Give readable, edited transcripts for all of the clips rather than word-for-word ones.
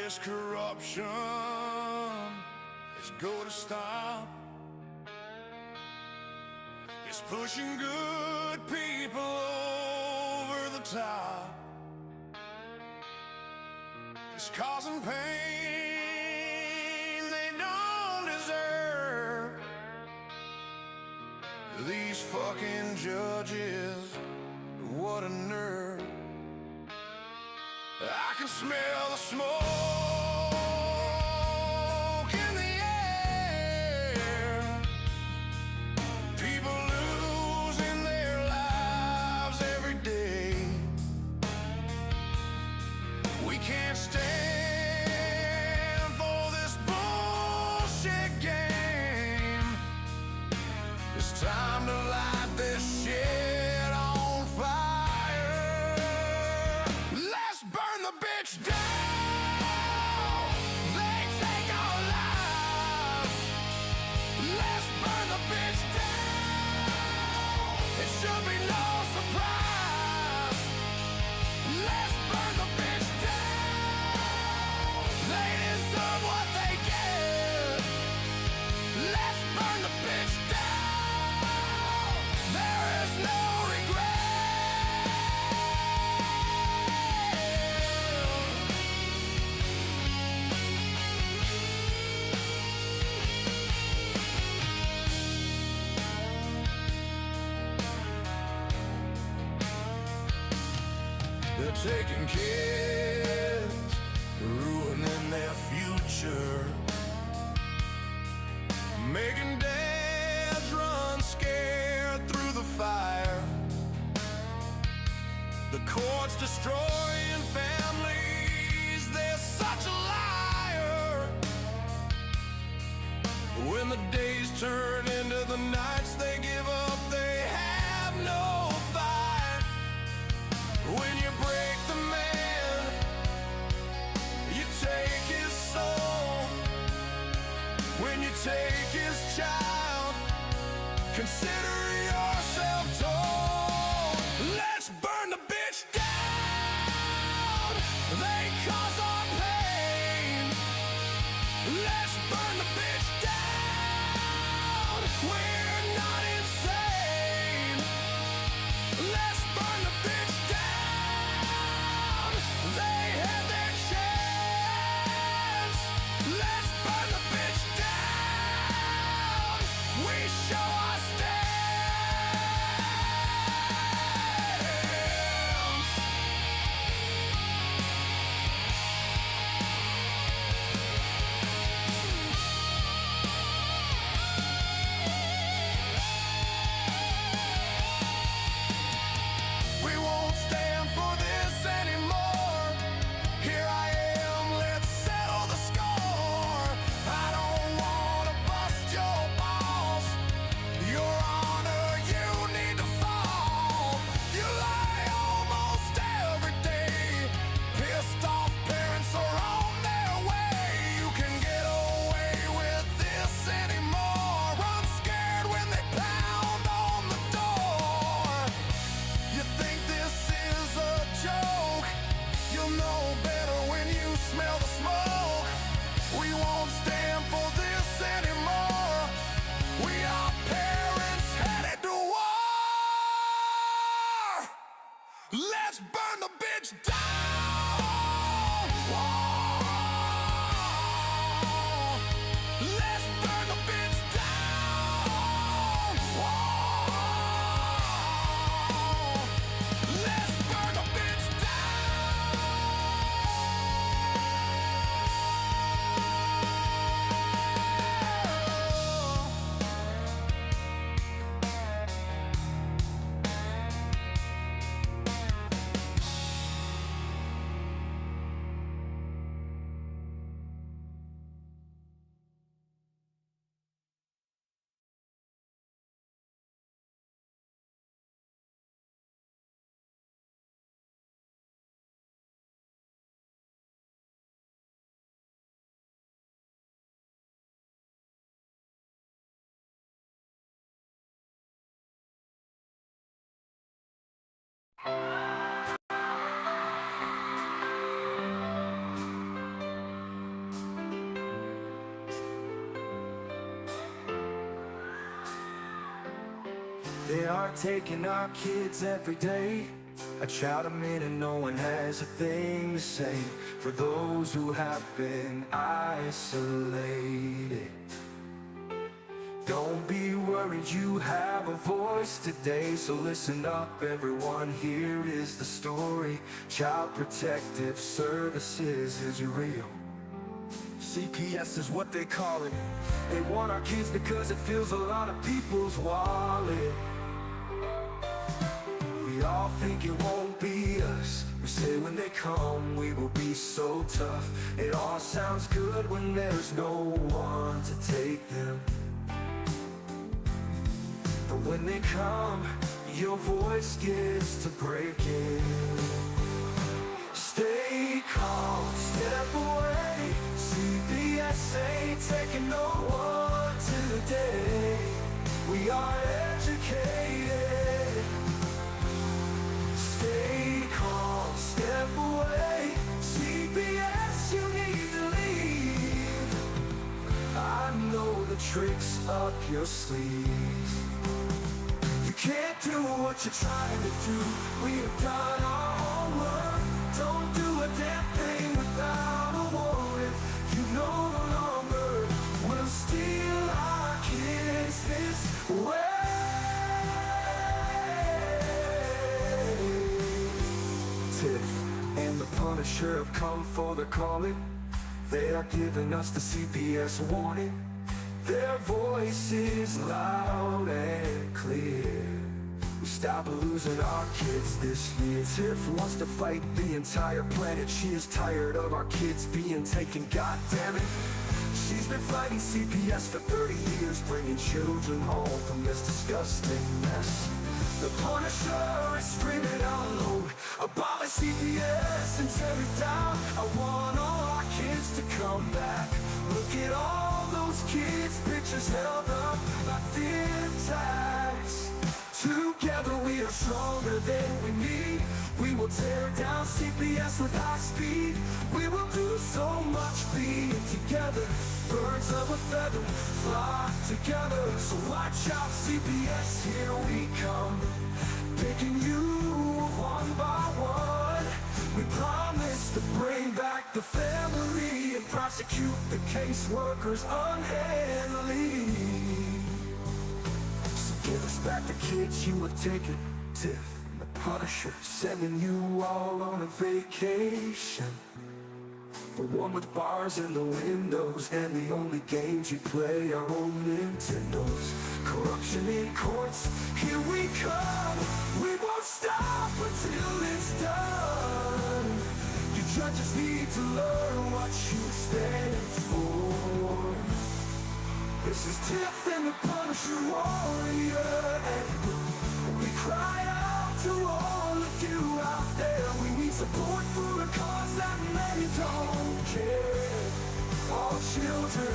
this corruption is going to stop. It's pushing good people over the top. It's causing pain they don't deserve. These fucking judges, what a nerve. I can smell the smoke in the air. People losing their lives every day. We can't stand for this bullshit game. It's time to light this shit on fire. Let's burn the bitch down. They take our lives. Let's burn the bitch down. It should be no surprise. Let's burn the bitch down. They deserve what they get. Let's burn the bitch down. There is no regret. They're taking kids, ruining their future, making dads run scared through the fire. The courts destroying families, they're such a liar. When the days turn into the nights, they give up, they have no fight. When you break the man, you take his soul. When you take his child, consider yourself told. Let's burn the bitch down. They cause our pain. Let's burn the bitch down. We're not insane. Let's burn the bitch down. They had their chance. Let's burn the bitch down. We show our stance. We won't stand for this anymore. Here I am, let's settle the score. I don't wanna bust your balls. Your honor, you need to fall. You lie almost every day. Pissed off parents are on their way. You can get away with this anymore. Run scared when they pound on the door. You think this is a joke? You'll know better when you smell the smoke. We won't stand for this anymore. We are parents headed to war. Let's burn the bitch down. Whoa. Let's burn the bitch down. Whoa. Let's burn the bitch They are taking our kids every day. I shout them in and no one has a thing to say for those who have been isolated. Don't be worried, you have a voice today. So listen up everyone, here is the story. Child Protective Services is real. CPS is what they call it. They want our kids because it fills a lot of people's wallet. We all think it won't be us. We say when they come we will be so tough. It all sounds good when there's no one to take them. But when they come, your voice gets to breaking. Stay calm, step away. CPS ain't taking no one today. We are educated. Stay calm, step away. CPS, you need to leave. I know the tricks up your sleeves. You can't do what you're trying to do. We have done our homework. Don't do a damn thing without a warrant. You no longer will steal our kids this way. Tiff and The Punisher have come for the calling. They are giving us the CPS warning. Their voice is loud and clear. We stop losing our kids this year. Tiff wants to fight the entire planet. She is tired of our kids being taken, god damn it. She's been fighting CPS for 30 years, bringing children home from this disgusting mess. The Punisher is screaming out loud, abolish CPS and tear it down. I want all our kids to come back. Look at all those kids, pictures held up like thin tags. Together we are stronger than we need. We will tear down CPS with high speed. We will do so much being together. Birds of a feather flock together. So watch out CPS, here we come. Picking you one by one. We promise to bring back the family and prosecute the caseworkers unhandily. So give us back the kids you have taken. Tiff and The Punisher sending you all on a vacation. The one with bars in the windows and the only games you play are on Nintendos. Corruption in courts, here we come. We won't stop until it's done. You judges need to learn what you stand for. This is Tiff and The Punisher warrior. We cry out to all of you out there. We need support for a cause that many don't care. All children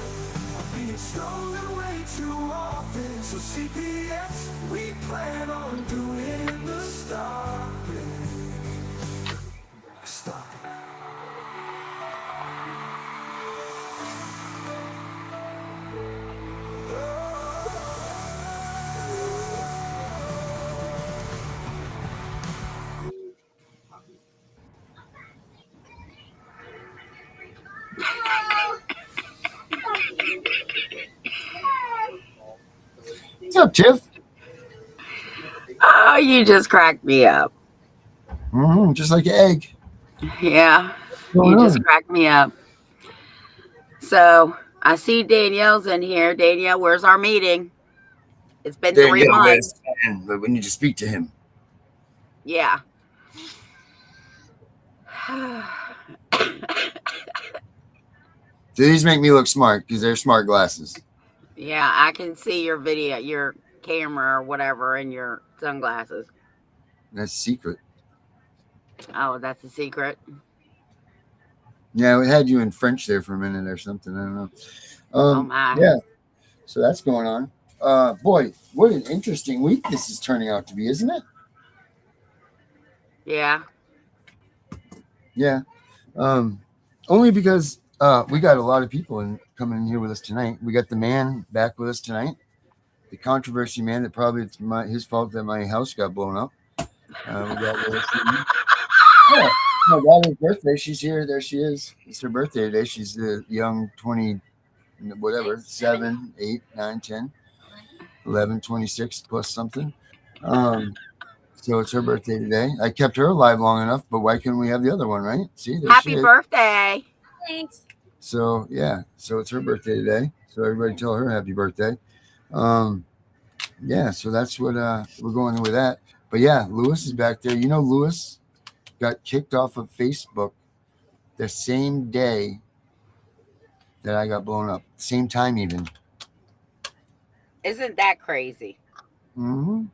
are being stolen way too often. So CPS, we plan on doing the stopping. Stop. What's up, Tiff? Oh, you just cracked me up. Just like an egg. Yeah, you just cracked me up. So I see Danielle's in here. Danielle, where's our meeting? It's been 3 months. But we need to speak to him. Yeah. These make me look smart because they're smart glasses. Yeah, I can see your video, your camera or whatever, and your sunglasses. That's secret. Oh, that's a secret. Yeah, we had you in French there for a minute or something. I don't know. Oh my. Yeah. So that's going on. Boy, what an interesting week this is turning out to be, isn't it? Yeah. Yeah. Only because we got a lot of people coming in here with us tonight. We got the man back with us tonight. the controversy man that probably it's his fault that my house got blown up. We got yeah. My daughter's birthday. She's here. There she is. It's her birthday today. She's a young 20, whatever, 7, 8, 9, 10, 11, 26 plus something. So it's her birthday today. I kept her alive long enough, but why couldn't we have the other one, right? See, there she Happy is. birthday. Thanks. So yeah, so it's her birthday today. So everybody tell her happy birthday. Um, yeah, so that's what we're going with that. But yeah, Lewis is back there. You know, Lewis got kicked off of Facebook the same day that I got blown up, same time even. Isn't that crazy? Mm-hmm.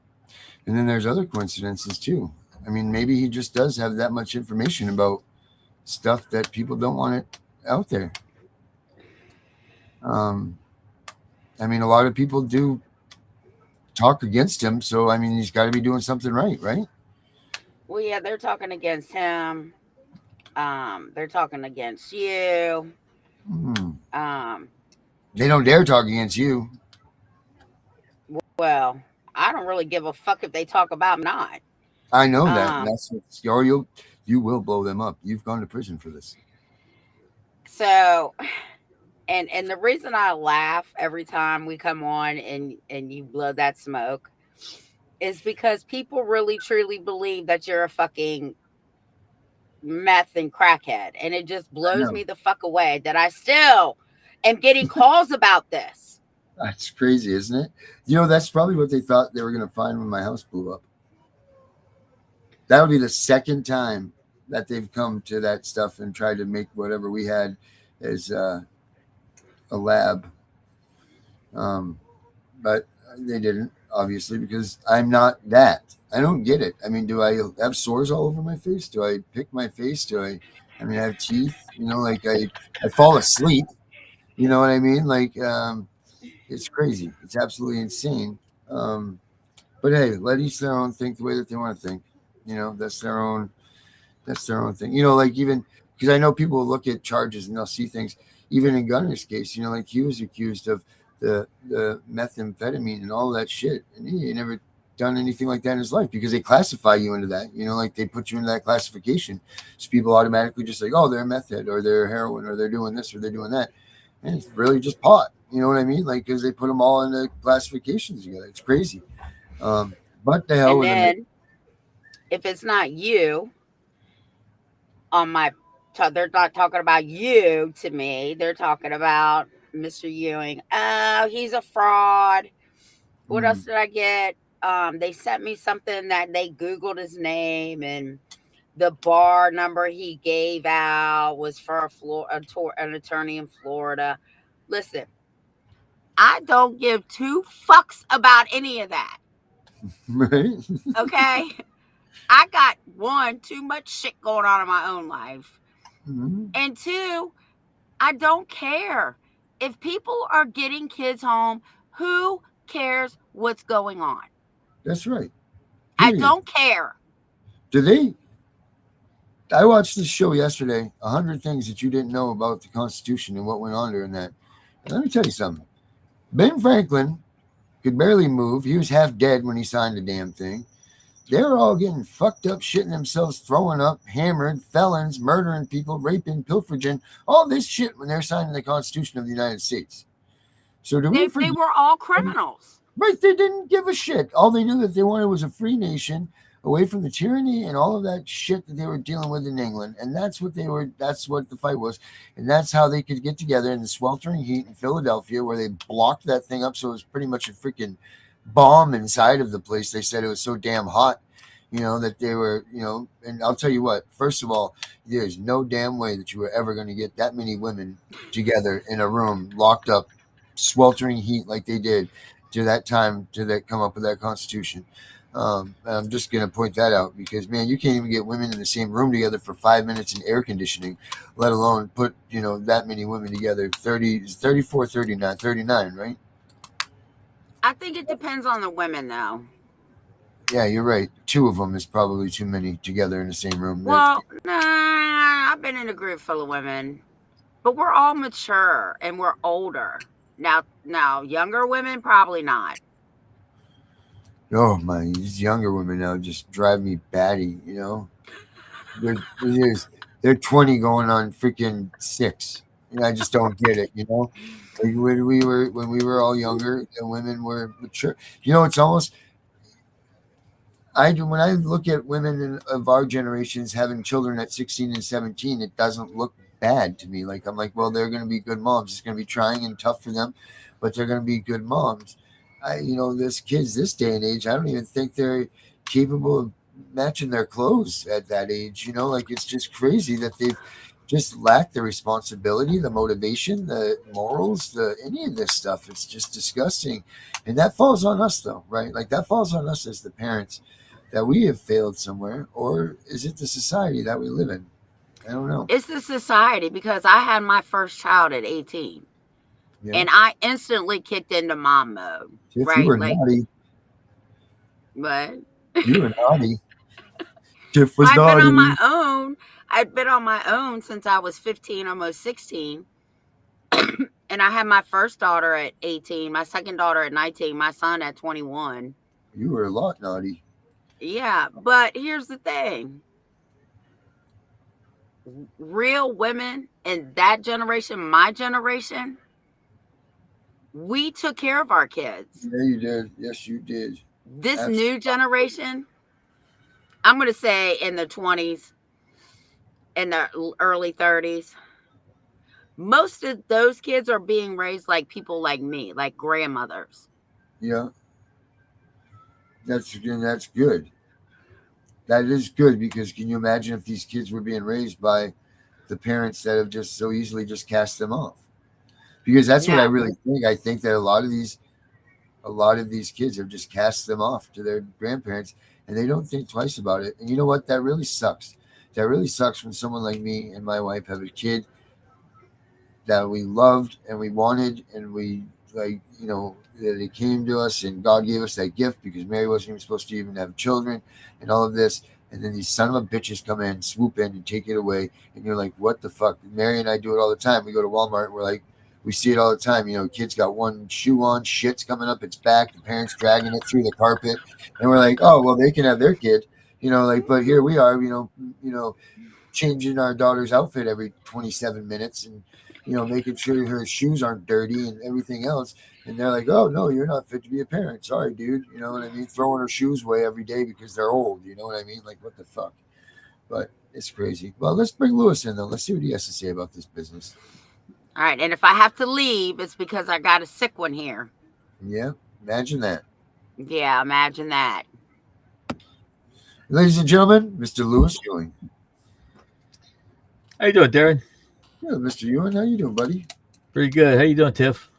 And then there's other coincidences too. I mean, maybe he just does have that much information about stuff that people don't want it out there. I mean, a lot of people do talk against him, so I mean, he's got to be doing something right? Well, yeah, they're talking against him. They're talking against you. Mm. They don't dare talk against you. Well, I don't really give a fuck if they talk about me or not. I know that. That's or you will blow them up. You've gone to prison for this. So, and the reason I laugh every time we come on and you blow that smoke is because people really truly believe that you're a fucking meth and crackhead, and it just blows me the fuck away that I still am getting calls about this. That's crazy, isn't it? You know, that's probably what they thought they were going to find when my house blew up. That'll be the second time that they've come to that stuff and tried to make whatever we had as a lab. But they didn't, obviously, because I'm not that. I don't get it. I mean, do I have sores all over my face? Do I pick my face? I mean, I have teeth, you know, like I fall asleep. You know what I mean? Like, it's crazy. It's absolutely insane. But hey, let each their own think the way that they want to think. You know, that's their own thing. You know, like even because I know people will look at charges and they'll see things. Even in Gunner's case, you know, like he was accused of the methamphetamine and all that shit, and he never done anything like that in his life because they classify you into that. You know, like they put you into that classification, so people automatically just like, oh, they're a meth head or they're heroin or they're doing this or they're doing that, and it's really just pot. You know what I mean? Like because they put them all in the classifications together. It's crazy. But the hell. And then if it's not you on my, they're not talking about you to me. They're talking about Mr. Ewing. Oh, he's a fraud. What else did I get? They sent me something that they Googled his name and the bar number he gave out was for an attorney in Florida. Listen, I don't give two fucks about any of that. Right. Okay. I got one, too much shit going on in my own life. Mm-hmm. And two, I don't care. If people are getting kids home, who cares what's going on? That's right. Period. I don't care. Do they? I watched this show yesterday, 100 Things That You Didn't Know About the Constitution and what went on during that. And let me tell you something. Ben Franklin could barely move. He was half dead when he signed the damn thing. They were all getting fucked up, shitting themselves, throwing up, hammered, felons, murdering people, raping, pilfering, all this shit when they're signing the Constitution of the United States. So do we forget? They were all criminals. Right, they didn't give a shit. All they knew that they wanted was a free nation, away from the tyranny and all of that shit that they were dealing with in England. And that's what the fight was. And that's how they could get together in the sweltering heat in Philadelphia, where they blocked that thing up. So it was pretty much a freaking bomb inside of the place. They said it was so damn hot, you know, that they were, you know, and I'll tell you what, first of all, there's no damn way that you were ever going to get that many women together in a room, locked up, sweltering heat like they did to that time to come up with that Constitution. I'm just going to point that out because, man, you can't even get women in the same room together for 5 minutes in air conditioning, let alone put, you know, that many women together. 34, 39, right? I think it depends on the women, though. Yeah, you're right. 2 of them is probably too many together in the same room. Well, nah, I've been in a group full of women, but we're all mature and we're older. Now, younger women, probably not. Oh my, these younger women now just drive me batty. You know, they're they're 20 going on freaking 6. And I just don't get it. You know, like when we were all younger, and women were mature. You know, it's almost I do when I look at women of our generations having children at 16 and 17, it doesn't look bad to me. Like I'm like, well, they're going to be good moms. It's going to be trying and tough for them, but they're going to be good moms. This kids this day and age, I don't even think they're capable of matching their clothes at that age. You know, like it's just crazy that they've just lacked the responsibility, the motivation, the morals, the any of this stuff. It's just disgusting, and that falls on us, though, right? Like that falls on us as the parents that we have failed somewhere, or is it the society that we live in? I don't know. It's the society, because I had my first child at 18 Yeah, and I instantly kicked into mom mode, if you right? were Like, naughty, what? you were naughty. Tiff was I've been on naughty. my own. I've been on my own since I was 15, almost 16. And I had my first daughter at 18, my second daughter at 19, my son at 21. You were a lot naughty. Yeah, but here's the thing. Real women in that generation, my generation, we took care of our kids. Yeah, you did. Yes, you did. This Absolutely. new generation, I'm going to say in the 20s, in the early 30s, most of those kids are being raised like people like me, like grandmothers. Yeah, that's good. That is good because can you imagine if these kids were being raised by the parents that have just so easily just cast them off? Because that's what I Yeah. really think. I think that a lot of these kids have just cast them off to their grandparents and they don't think twice about it. And you know what? That really sucks. That really sucks when someone like me and my wife have a kid that we loved and we wanted and we like, that it came to us and God gave us that gift because Mary wasn't even supposed to even have children and all of this. And then these son of a bitches come in, swoop in and take it away. And you're like, what the fuck? Mary and I do it all the time. We go to Walmart and we're like, we see it all the time. Kids got one shoe on, shit's coming up its back, the parents dragging it through the carpet. And we're like, oh, well, they can have their kid, but here we are, changing our daughter's outfit every 27 minutes and making sure her shoes aren't dirty and everything else. And they're like, oh no, you're not fit to be a parent, sorry dude, you know what I mean, throwing her shoes away every day because they're old, you know what I mean, like what the fuck. But it's crazy. Well, let's bring Lewis in though. Let's see what he has to say about this business. All right. And if I have to leave, it's because I got a sick one here. Yeah, imagine that. Yeah, imagine that. Ladies and gentlemen, Mr. Lewis Ewing. How you doing, Darren? Yeah, Mr. Ewing, how you doing, buddy? Pretty good. How you doing, Tiff?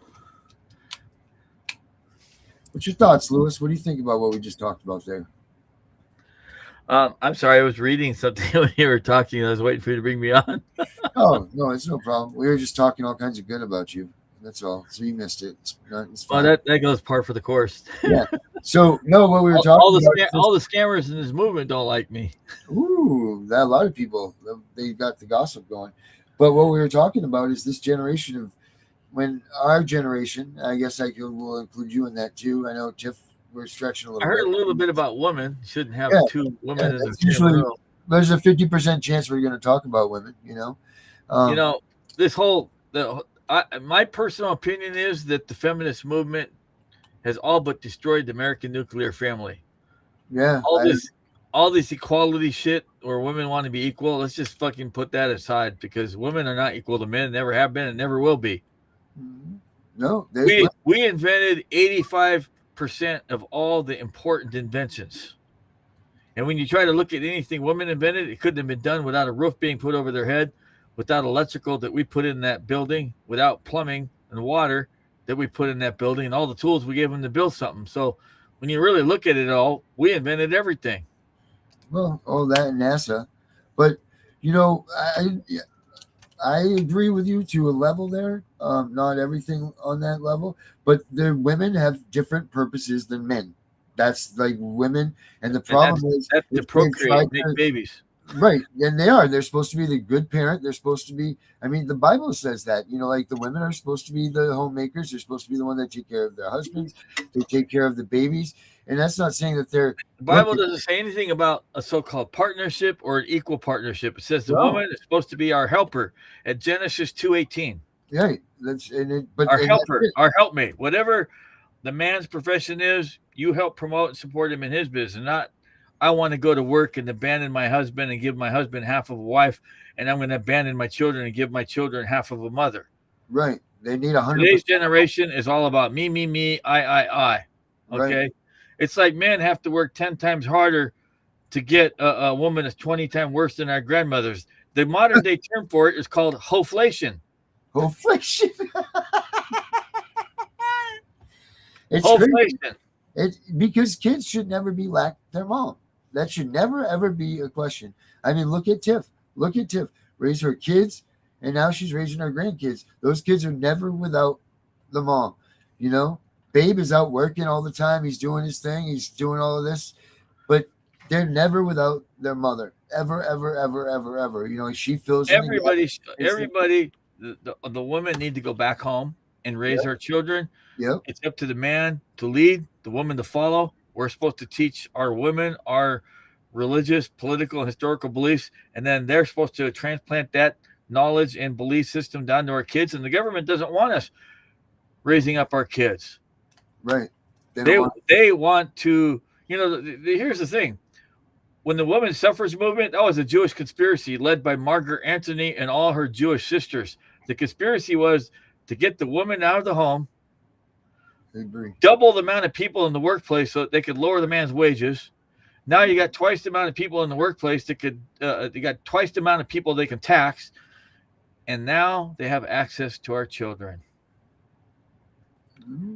What's your thoughts, Lewis? What do you think about what we just talked about there? I'm sorry, I was reading something when you were talking. I was waiting for you to bring me on. Oh, no, it's no problem. We were just talking all kinds of good about you. That's all. So you missed it. It's fine. Well, that goes par for the course. Yeah. So, no, what we were talking all about. The scammers in this movement don't like me. Ooh, a lot of people, they got the gossip going. But what we were talking about is this generation of when our generation, I guess will include you in that too. I know, Tiff, we're stretching a little I heard bit. a little bit about women. Shouldn't have Yeah. two women in the that's usually- same room. There's a 50% chance we're going to talk about women, This whole my personal opinion is that the feminist movement has all but destroyed the American nuclear family. Yeah. All this equality shit where women want to be equal, let's just fucking put that aside because women are not equal to men, never have been and never will be. No, we invented 85% of all the important inventions. And when you try to look at anything women invented, it couldn't have been done without a roof being put over their head, without electrical that we put in that building, without plumbing and water that we put in that building, and all the tools we gave them to build something. So when you really look at it all, we invented everything. Well, all that and NASA. But, I agree with you to a level there. Not everything on that level, but the women have different purposes than men. That's like women, and the problem is that's to procreate, make babies. Right, and they are. They're supposed to be the good parent. They're supposed to be. I mean, the Bible says that. Like the women are supposed to be the homemakers. They're supposed to be the one that take care of their husbands. They take care of the babies, And that's not saying that they're The Bible doesn't say anything about a so-called partnership or an equal partnership. It says the woman is supposed to be our helper at Genesis 2:18. Right. Our helper, our helpmate, whatever the man's profession is, you help promote and support him in his business. Not, I want to go to work and abandon my husband and give my husband half of a wife, and I'm going to abandon my children and give my children half of a mother. Right. They need 100%. Today's generation is all about me, I. Okay. Right. It's like men have to work 10 times harder to get a woman that's 20 times worse than our grandmothers. The modern day term for it is called hoflation. Hoflation. It's hoflation. It's because kids should never be like their mom. That should never, ever be a question. I mean, look at Tiff. Look at Tiff. Raise her kids, and now she's raising her grandkids. Those kids are never without the mom. You know, Babe is out working all the time. He's doing his thing. He's doing all of this. But they're never without their mother. Ever, ever, ever, ever, ever. You know, she feels everybody, the women need to go back home and raise our children. Yep. It's up to the man to lead, the woman to follow. We're supposed to teach our women our religious, political, and historical beliefs, and then they're supposed to transplant that knowledge and belief system down to our kids. And the government doesn't want us raising up our kids. Right. They want to, you know, here's the thing. When the women's suffrage movement, that was a Jewish conspiracy led by Margaret Anthony and all her Jewish sisters. The conspiracy was to get the woman out of the home, double the amount of people in the workplace so that they could lower the man's wages. Now you got twice the amount of people in the workplace that could, you got twice the amount of people they can tax. And now they have access to our children.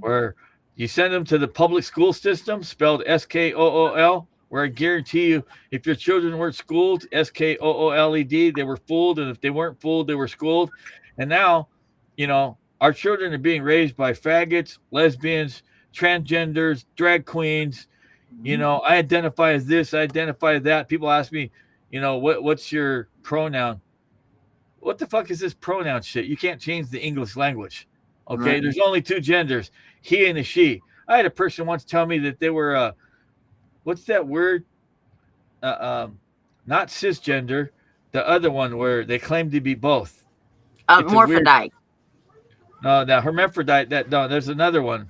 Where you send them to the public school system, spelled SKOOL, where I guarantee you, if your children weren't schooled, SKOOLED, they were fooled. And if they weren't fooled, they were schooled. And now, you know, our children are being raised by faggots, lesbians, transgenders, drag queens. You know, I identify as this, I identify as that. People ask me, you know, what's your pronoun? What the fuck is this pronoun shit? You can't change the English language. Okay, right. There's only two genders, he and a she. I had a person once tell me that they were, what's that word? Not cisgender, the other one where they claim to be both. Morphodite. No, the hermaphrodite. There's another one.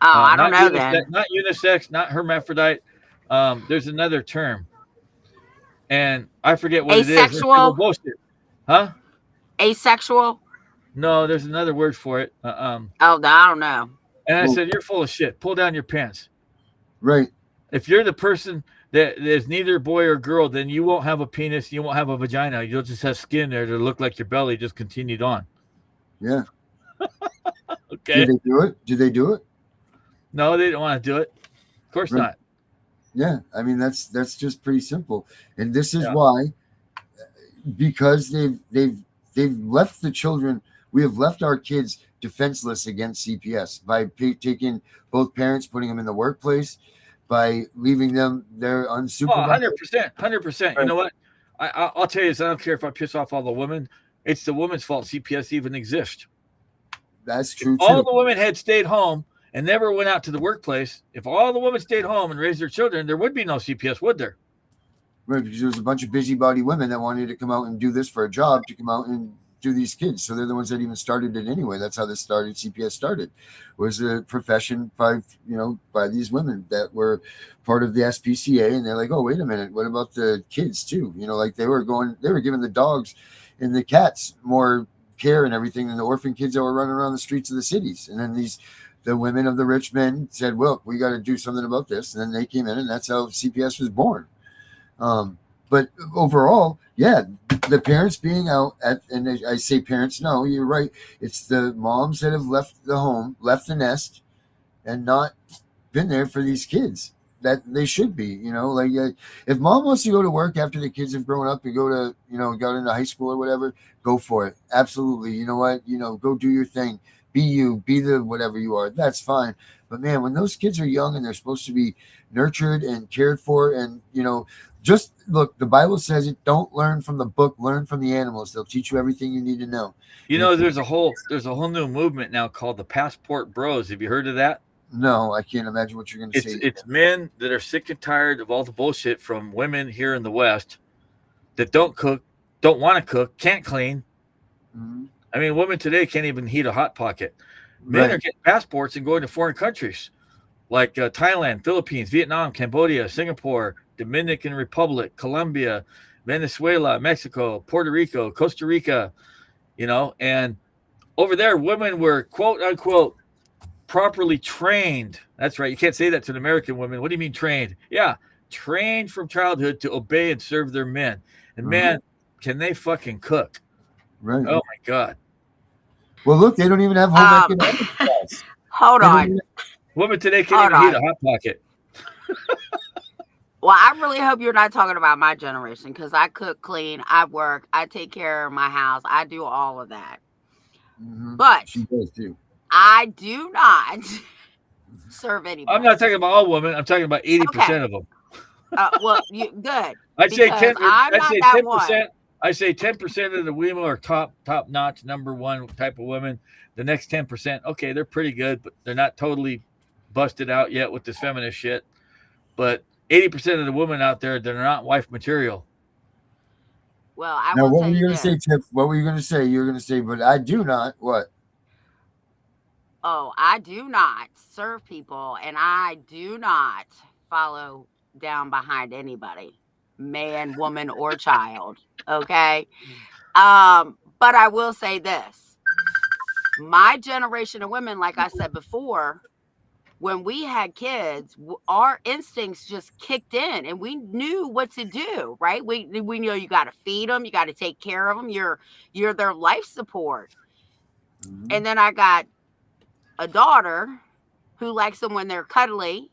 Oh, I don't know that. Not unisex, not hermaphrodite. There's another term, and I forget what asexual? It is. Huh? Asexual? No, there's another word for it. I don't know. And I said, you're full of shit. Pull down your pants. Right. If you're the person that is neither boy or girl, then you won't have a penis. You won't have a vagina. You'll just have skin there to look like your belly just continued on. Yeah. Okay. Did they do it? Did they do it? No, they didn't want to do it. Of course not. Yeah. I mean, that's just pretty simple. And this is why, because they've left the children, we have left our kids defenseless against CPS by taking both parents, putting them in the workplace, by leaving them there unsupervised. 100%. Right. You know what? I'll tell you this. I don't care if I piss off all the women. It's the women's fault CPS even exists. That's true. If all the women had stayed home and never went out to the workplace, if all the women stayed home and raised their children, there would be no CPS, would there? Right, because there was a bunch of busybody women that wanted to come out and do this for a job, to come out and do these kids. So they're the ones that even started it anyway. That's how this started. CPS started, was a profession by these women that were part of the SPCA. And they're like, oh, wait a minute, what about the kids too? You know, like they were giving the dogs and the cats more care and everything than the orphan kids that were running around the streets of the cities. And then the women of the rich men said, well, we got to do something about this. And then they came in, and that's how CPS was born. But overall, the parents being out and I say parents, no, you're right. It's the moms that have left the home, left the nest, and not been there for these kids that they should be. You know, like if mom wants to go to work after the kids have grown up and got into high school or whatever, go for it. Absolutely. You know what? Go do your thing. Be you. Be the whatever you are. That's fine. But man, when those kids are young and they're supposed to be nurtured and cared for, and just look, the Bible says it. Don't learn from the book, learn from the animals. They'll teach you everything you need to know. There's a whole new movement now called the Passport Bros. Have you heard of that? No, I can't imagine what you're going to say. It's men that are sick and tired of all the bullshit from women here in the West that don't cook, don't want to cook, can't clean. Mhm. I mean, women today can't even heat a hot pocket. Men are getting passports and going to foreign countries like Thailand, Philippines, Vietnam, Cambodia, Singapore, Dominican Republic, Colombia, Venezuela, Mexico, Puerto Rico, Costa Rica, you know, and over there, women were quote unquote properly trained. That's right. You can't say that to an American woman. What do you mean trained? Yeah, trained from childhood to obey and serve their men. And man, can they fucking cook? Right. Oh my God. Well, look, they don't even have home economics class. Hold on. Women today can't even heat a hot pocket. Well, I really hope you're not talking about my generation, because I cook, clean, I work, I take care of my house, I do all of that. Mhm. But She does too. I do not serve anybody. I'm not talking about all women. I'm talking about 80% of them. Well, good. I'd say 10. I'm not that 10%. one. I say 10% of the women are top notch, number one type of women. The next 10%, okay, they're pretty good, but they're not totally busted out yet with this feminist shit. But 80% of the women out there, they're not wife material. Well, I Now, will what tell were you you going to say, this. Tiff? What were you going to say? You were going to say, but I do not. What? Oh, I do not serve people, and I do not follow down behind anybody, man, woman, or child. Okay. But I will say this. My generation of women, like I said before, when we had kids, our instincts just kicked in and we knew what to do, right? We know you got to feed them, you got to take care of them. You're their life support. Mhm. And then I got a daughter who likes them when they're cuddly,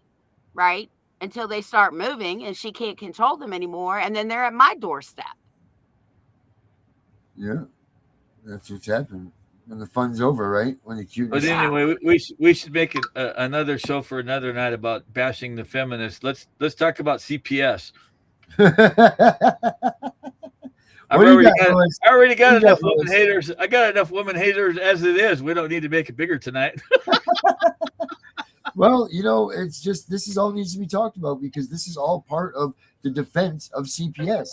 right? Until they start moving and she can't control them anymore. And then they're at my doorstep. Yeah, that's what's happening. When the fun's over, right? When the cuteness. But anyway, we should make another show for another night about bashing the feminists. Let's talk about CPS. I already got enough women haters. I got enough women haters as it is. We don't need to make it bigger tonight. Well, you know, it's just this all needs to be talked about because this is all part of the defense of CPS.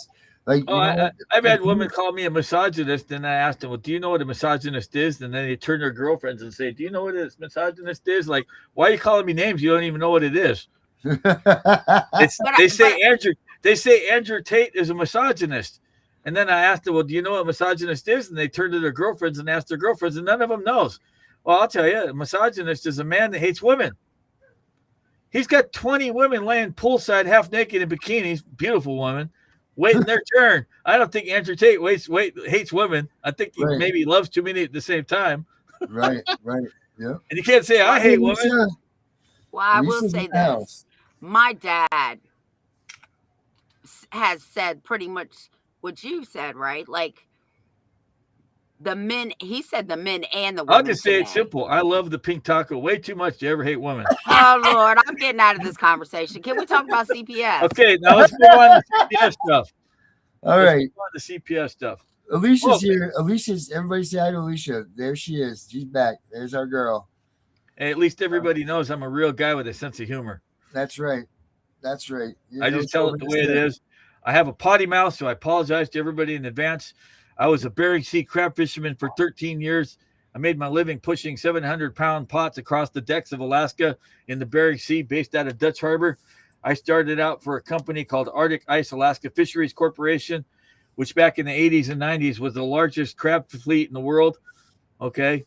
Like, I've had women call me a misogynist, and I asked them, "Well, do you know what a misogynist is?" And then they turn to their girlfriends and say, "Do you know what a misogynist is?" Like, why are you calling me names? You don't even know what it is. They say Andrew Tate is a misogynist. And then I asked them, "Well, do you know what a misogynist is?" And they turn to their girlfriends and ask their girlfriends, and none of them knows. Well, I'll tell you, a misogynist is a man that hates women. He's got 20 women laying poolside, half naked in bikinis, beautiful women, waiting their turn. I don't think Andrew Tate hates women. I think he maybe loves too many at the same time. Right, yeah. And you can't say I hate women. Well, I will say this. My dad has said pretty much what you said, right? Like the men, he said the men and the women. I'll just say it simple. I love the pink taco way too much to ever hate women. Oh, Lord, I'm getting out of this conversation. Can we talk about CPS? Okay, now let's move on to CPS stuff. All right. Let's move on to CPS stuff. Alicia's here. Everybody say hi to Alicia. There she is. She's back. There's our girl. And at least everybody knows I'm a real guy with a sense of humor. That's right. I just tell it the way it is. I have a potty mouth, so I apologize to everybody in advance. I was a Bering Sea crab fisherman for 13 years. I made my living pushing 700-pound pots across the decks of Alaska in the Bering Sea, based out of Dutch Harbor. I started out for a company called Arctic Ice Alaska Fisheries Corporation, which back in the 80s and 90s was the largest crab fleet in the world. Okay.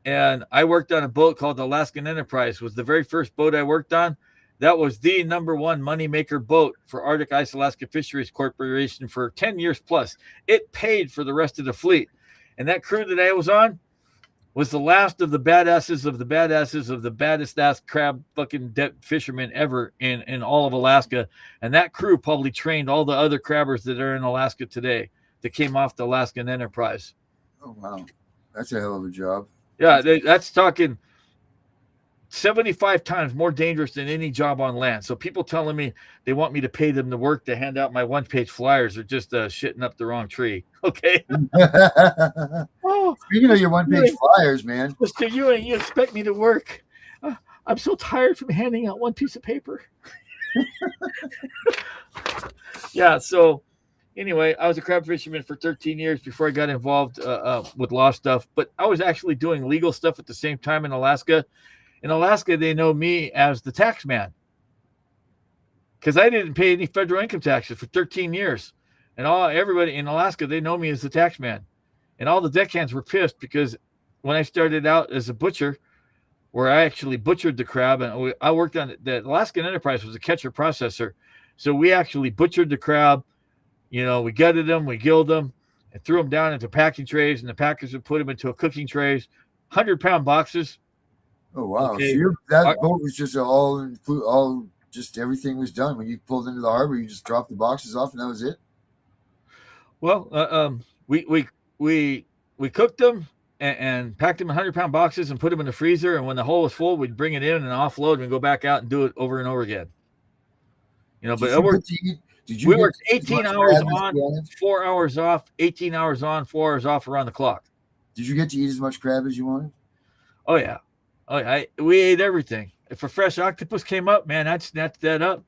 And I worked on a boat called the Alaskan Enterprise. It was the very first boat I worked on. That was the number one moneymaker boat for Arctic Ice Alaska Fisheries Corporation for 10 years plus. It paid for the rest of the fleet. And that crew that I was on was the last of the badasses of the baddest ass crab fucking fishermen ever in all of Alaska. And that crew probably trained all the other crabbers that are in Alaska today that came off the Alaskan Enterprise. Oh, wow. That's a hell of a job. Yeah, that's talking 75 times more dangerous than any job on land. So people telling me they want me to pay them to work to hand out my one-page flyers are just shitting up the wrong tree. Okay. Speaking of your one-page flyers, man. Mr. Ewing, you expect me to work I'm so tired from handing out one piece of paper. Yeah, so anyway, I was a crab fisherman for 13 years before I got involved with law stuff, but I was actually doing legal stuff at the same time in Alaska. In Alaska, they know me as the tax man because I didn't pay any federal income taxes for 13 years. And everybody in Alaska, they know me as the tax man. And all the deckhands were pissed because when I started out as a butcher, where I actually butchered the crab, and I worked on the Alaskan Enterprise was a catcher processor. So we actually butchered the crab. You know, we gutted them, we gilled them, and threw them down into packing trays, and the packers would put them into a cooking trays, 100-pound boxes. Oh wow! Okay. So that boat was just all just everything was done when you pulled into the harbor. You just dropped the boxes off, and that was it. Well, we cooked them and packed them in 100-pound boxes and put them in the freezer. And when the hole was full, we'd bring it in and offload and go back out and do it over and over again. You know, we worked 18 hours on, 4 hours off, 18 hours on, 4 hours off around the clock. Did you get to eat as much crab as you wanted? Oh yeah. We ate everything. If a fresh octopus came up, man, I'd snatch that up.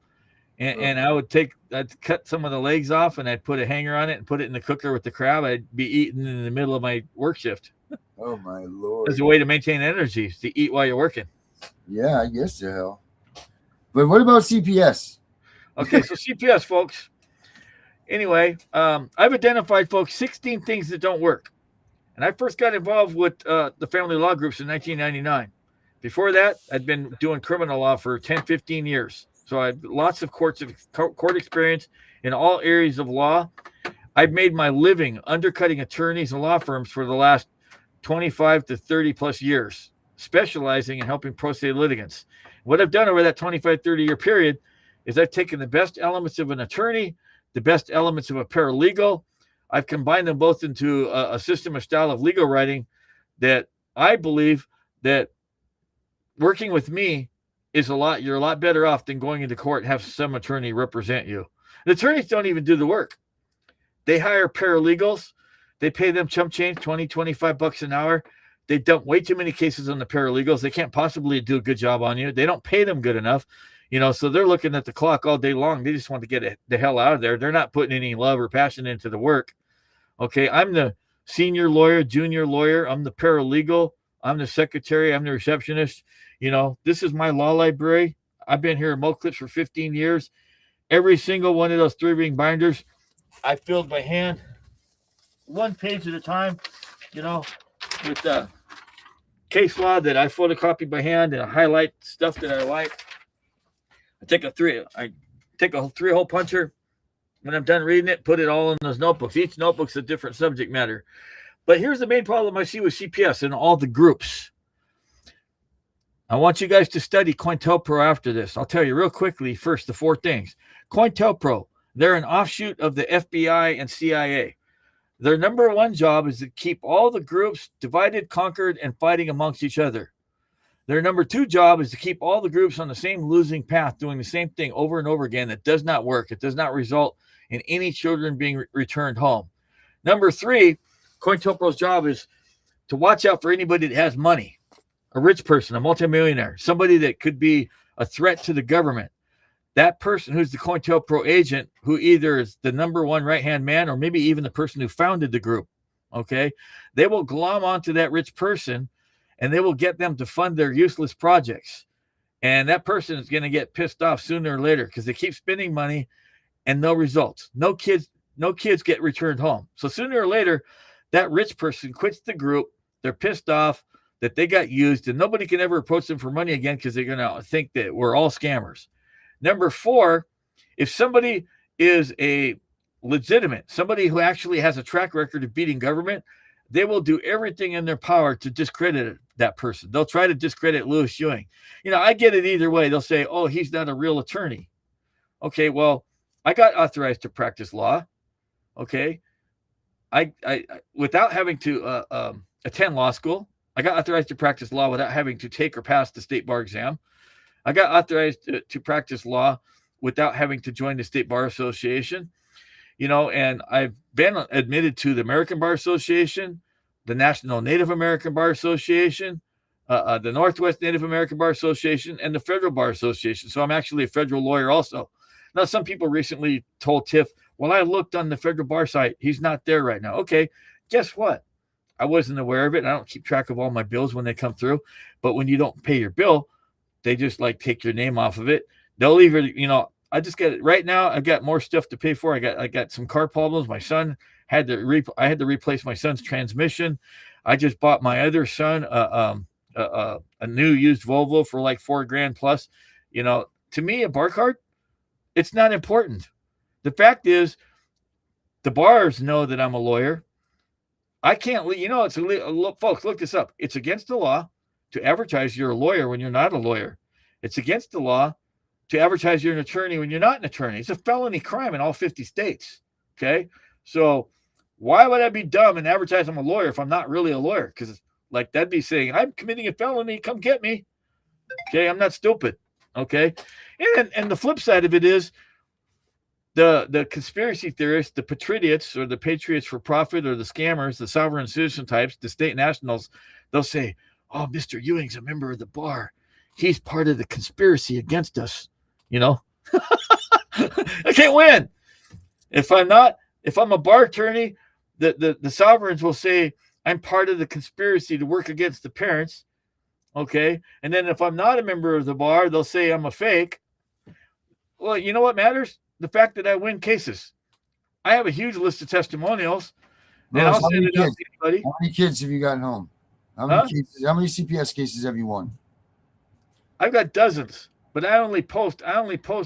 And I'd cut some of the legs off and I'd put a hanger on it and put it in the cooker with the crab. I'd be eating in the middle of my work shift. Oh my Lord. As a way to maintain energy, to eat while you're working. Yeah, I guess the hell. But what about CPS? Okay, so CPS, folks. Anyway, I've identified, folks, 16 things that don't work. And I first got involved with the family law groups in 1999. Before that, I'd been doing criminal law for 10, 15 years. So I have lots of court experience in all areas of law. I've made my living undercutting attorneys and law firms for the last 25 to 30 plus years, specializing in helping pro se litigants. What I've done over that 25, 30-year period is I've taken the best elements of an attorney, the best elements of a paralegal. I've combined them both into a system, a style of legal writing that I believe that working with me you're a lot better off than going into court and have some attorney represent you. The attorneys don't even do the work. They hire paralegals. They pay them chump change, 20, 25 bucks an hour. They dump way too many cases on the paralegals. They can't possibly do a good job on you. They don't pay them good enough, you know, so they're looking at the clock all day long. They just want to get the hell out of there. They're not putting any love or passion into the work. Okay, I'm the senior lawyer, junior lawyer. I'm the paralegal. I'm the secretary. I'm the receptionist. You know, this is my law library. I've been here at Mo Clips for 15 years. Every single one of those 3-ring binders, I filled by hand, one page at a time, you know, with case law that I photocopy by hand and I highlight stuff that I like. I take a 3-hole puncher. When I'm done reading it, put it all in those notebooks. Each notebook's a different subject matter. But here's the main problem I see with CPS and all the groups. I want you guys to study COINTELPRO after this. I'll tell you real quickly first the 4 things. COINTELPRO, they're an offshoot of the FBI and CIA. Their number one job is to keep all the groups divided, conquered, and fighting amongst each other. Their number 2 job is to keep all the groups on the same losing path, doing the same thing over and over again. That does not work. It does not result in any children being returned home. Number 3, COINTELPRO's job is to watch out for anybody that has money. A rich person, a multimillionaire, somebody that could be a threat to the government. That person who's the COINTELPRO agent, who either is the number one right-hand man or maybe even the person who founded the group, okay? They will glom onto that rich person and they will get them to fund their useless projects. And that person is going to get pissed off sooner or later because they keep spending money and no results. No kids get returned home. So sooner or later, that rich person quits the group. They're pissed off that they got used and nobody can ever approach them for money again because they're going to think that we're all scammers. Number 4, if somebody is a legitimate, somebody who actually has a track record of beating government, they will do everything in their power to discredit that person. They'll try to discredit Louis Ewing. You know, I get it either way. They'll say, oh, he's not a real attorney. Okay, well, I got authorized to practice law. Okay. I without having to attend law school. I got authorized to practice law without having to take or pass the state bar exam. I got authorized to practice law without having to join the State Bar Association. You know, and I've been admitted to the American Bar Association, the National Native American Bar Association, the Northwest Native American Bar Association, and the Federal Bar Association. So I'm actually a federal lawyer also. Now, some people recently told Tiff, well, I looked on the federal bar site. He's not there right now. Okay, guess what? I wasn't aware of it. I don't keep track of all my bills when they come through. But when you don't pay your bill, they just like take your name off of it. They'll leave it, I just get it right now. I've got more stuff to pay for. I got some car problems. My son I had to replace my son's transmission. I just bought my other son a new used Volvo for like $4,000 plus. To me, a bar card, it's not important. The fact is, the bars know that I'm a lawyer. I can't, it's folks, look this up. It's against the law to advertise you're a lawyer when you're not a lawyer. It's against the law to advertise you're an attorney when you're not an attorney. It's a felony crime in all 50 states. Okay. So why would I be dumb and advertise I'm a lawyer if I'm not really a lawyer? Because like that'd be saying I'm committing a felony. Come get me. Okay. I'm not stupid. Okay. And the flip side of it is the conspiracy theorists, the patriots or the patriots for profit or the scammers, the sovereign citizen types, the state nationals, they'll say, oh, Mr. Ewing's a member of the bar. He's part of the conspiracy against us. I can't win. If I'm a bar attorney, the sovereigns will say I'm part of the conspiracy to work against the parents. Okay. And then if I'm not a member of the bar, they'll say I'm a fake. Well, you know what matters? The fact that I win cases. I have a huge list of testimonials. And I'll send it out to anybody. How many kids have you gotten home? How many CPS cases have you won? I've got dozens, but I only post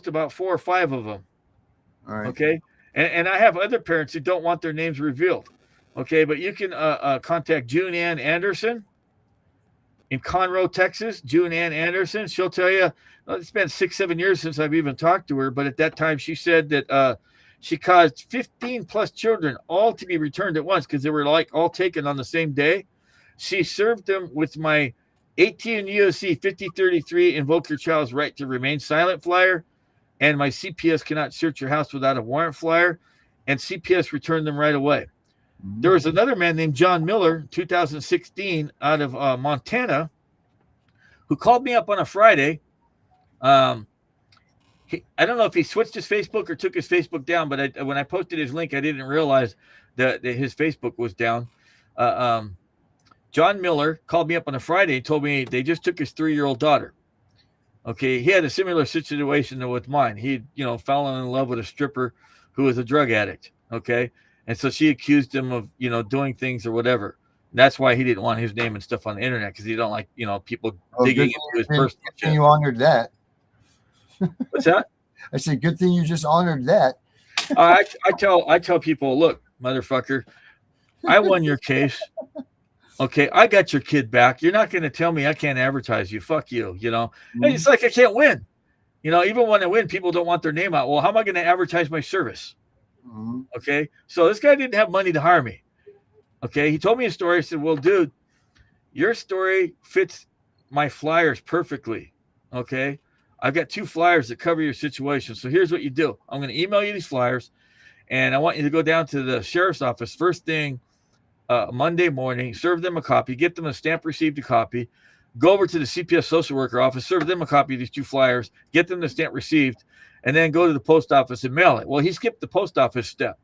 about 4 or 5 of them. All right. Okay. And I have other parents who don't want their names revealed. Okay. But you can contact June Ann Anderson in Conroe, Texas. June Ann Anderson. She'll tell you, it's been 6-7 years since I've even talked to her. But at that time, she said that she caused 15 plus children all to be returned at once because they were like all taken on the same day. She served them with my 18 USC 5033 invoke your child's right to remain silent flyer, and my CPS cannot search your house without a warrant flyer, and CPS returned them right away. There was another man named John Miller, 2016, out of Montana, who called me up on a Friday. I don't know if he switched his Facebook or took his Facebook down, but when I posted his link, I didn't realize that his Facebook was down. John Miller called me up on a Friday and told me they just took his 3-year-old daughter. Okay, he had a similar situation with mine. He, fell in love with a stripper who was a drug addict. Okay, and so she accused him of, doing things or whatever. And that's why he didn't want his name and stuff on the internet, because he don't like, people digging into his personal shit. You honored that. What's that? I said, good thing you just honored that. I tell people, look, motherfucker, I won your case. Okay, I got your kid back. You're not going to tell me I can't advertise you. Fuck you, And it's like I can't win. Even when I win, people don't want their name out. Well, how am I going to advertise my service? Mm-hmm. Okay, so this guy didn't have money to hire me. Okay, he told me a story. I said, well, dude, your story fits my flyers perfectly. Okay, I've got 2 flyers that cover your situation. So here's what you do. I'm going to email you these flyers, and I want you to go down to the sheriff's office first thing Monday morning, serve them a copy, get them a stamp received a copy, go over to the CPS social worker office, serve them a copy of these 2 flyers, get them the stamp received, and then go to the post office and mail it. Well, he skipped the post office step.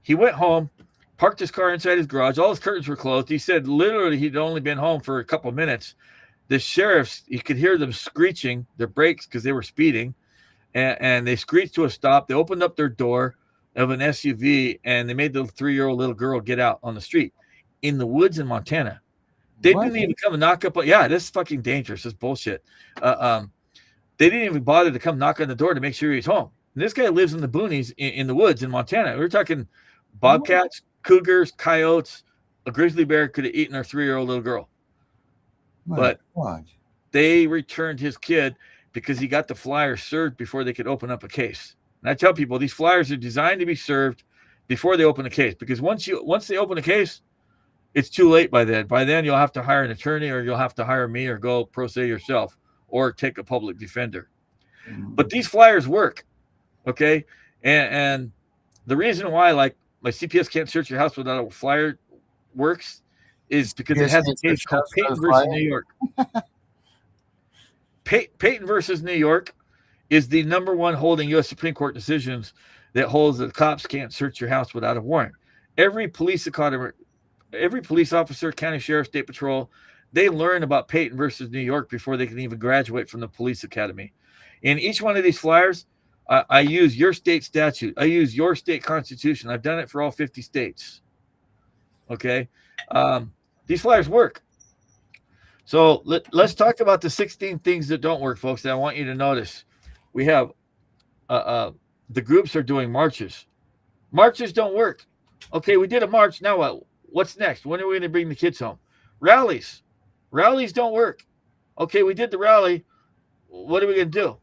He went home, parked his car inside his garage. All his curtains were closed. He said literally he'd only been home for a couple of minutes. The sheriffs, he could hear them screeching their brakes because they were speeding, and they screeched to a stop. They opened up their door of an SUV, and they made the 3-year-old little girl get out on the street in the woods in Montana. They didn't even come and knock up. Yeah, this is fucking dangerous. This bullshit. They didn't even bother to come knock on the door to make sure he's home. And this guy lives in the boonies in the woods in Montana. We're talking bobcats, cougars, coyotes. A grizzly bear could have eaten our 3-year-old little girl. But they returned his kid because he got the flyer served before they could open up a case. And I tell people these flyers are designed to be served before they open a case, because once they open a case, it's too late by then. By then, you'll have to hire an attorney, or you'll have to hire me, or go pro se yourself, or take a public defender. But these flyers work, okay? And the reason why, like, my CPS can't search your house without a flyer works is because it Yes, has a it's case called just Payton a versus fire. New York. Payton versus New York is the number one holding U.S. Supreme Court decisions that holds that cops can't search your house without a warrant. Every police officer, county sheriff, state patrol, they learn about Payton versus New York before they can even graduate from the police academy. In each one of these flyers, I use your state statute. I use your state constitution. I've done it for all 50 states. Okay. These flyers work. So let's talk about the 16 things that don't work, folks, that I want you to notice. We have the groups are doing marches. Marches don't work. Okay, we did a march. Now what? What's next? When are we going to bring the kids home? Rallies. Rallies don't work. Okay, we did the rally. What are we going to do?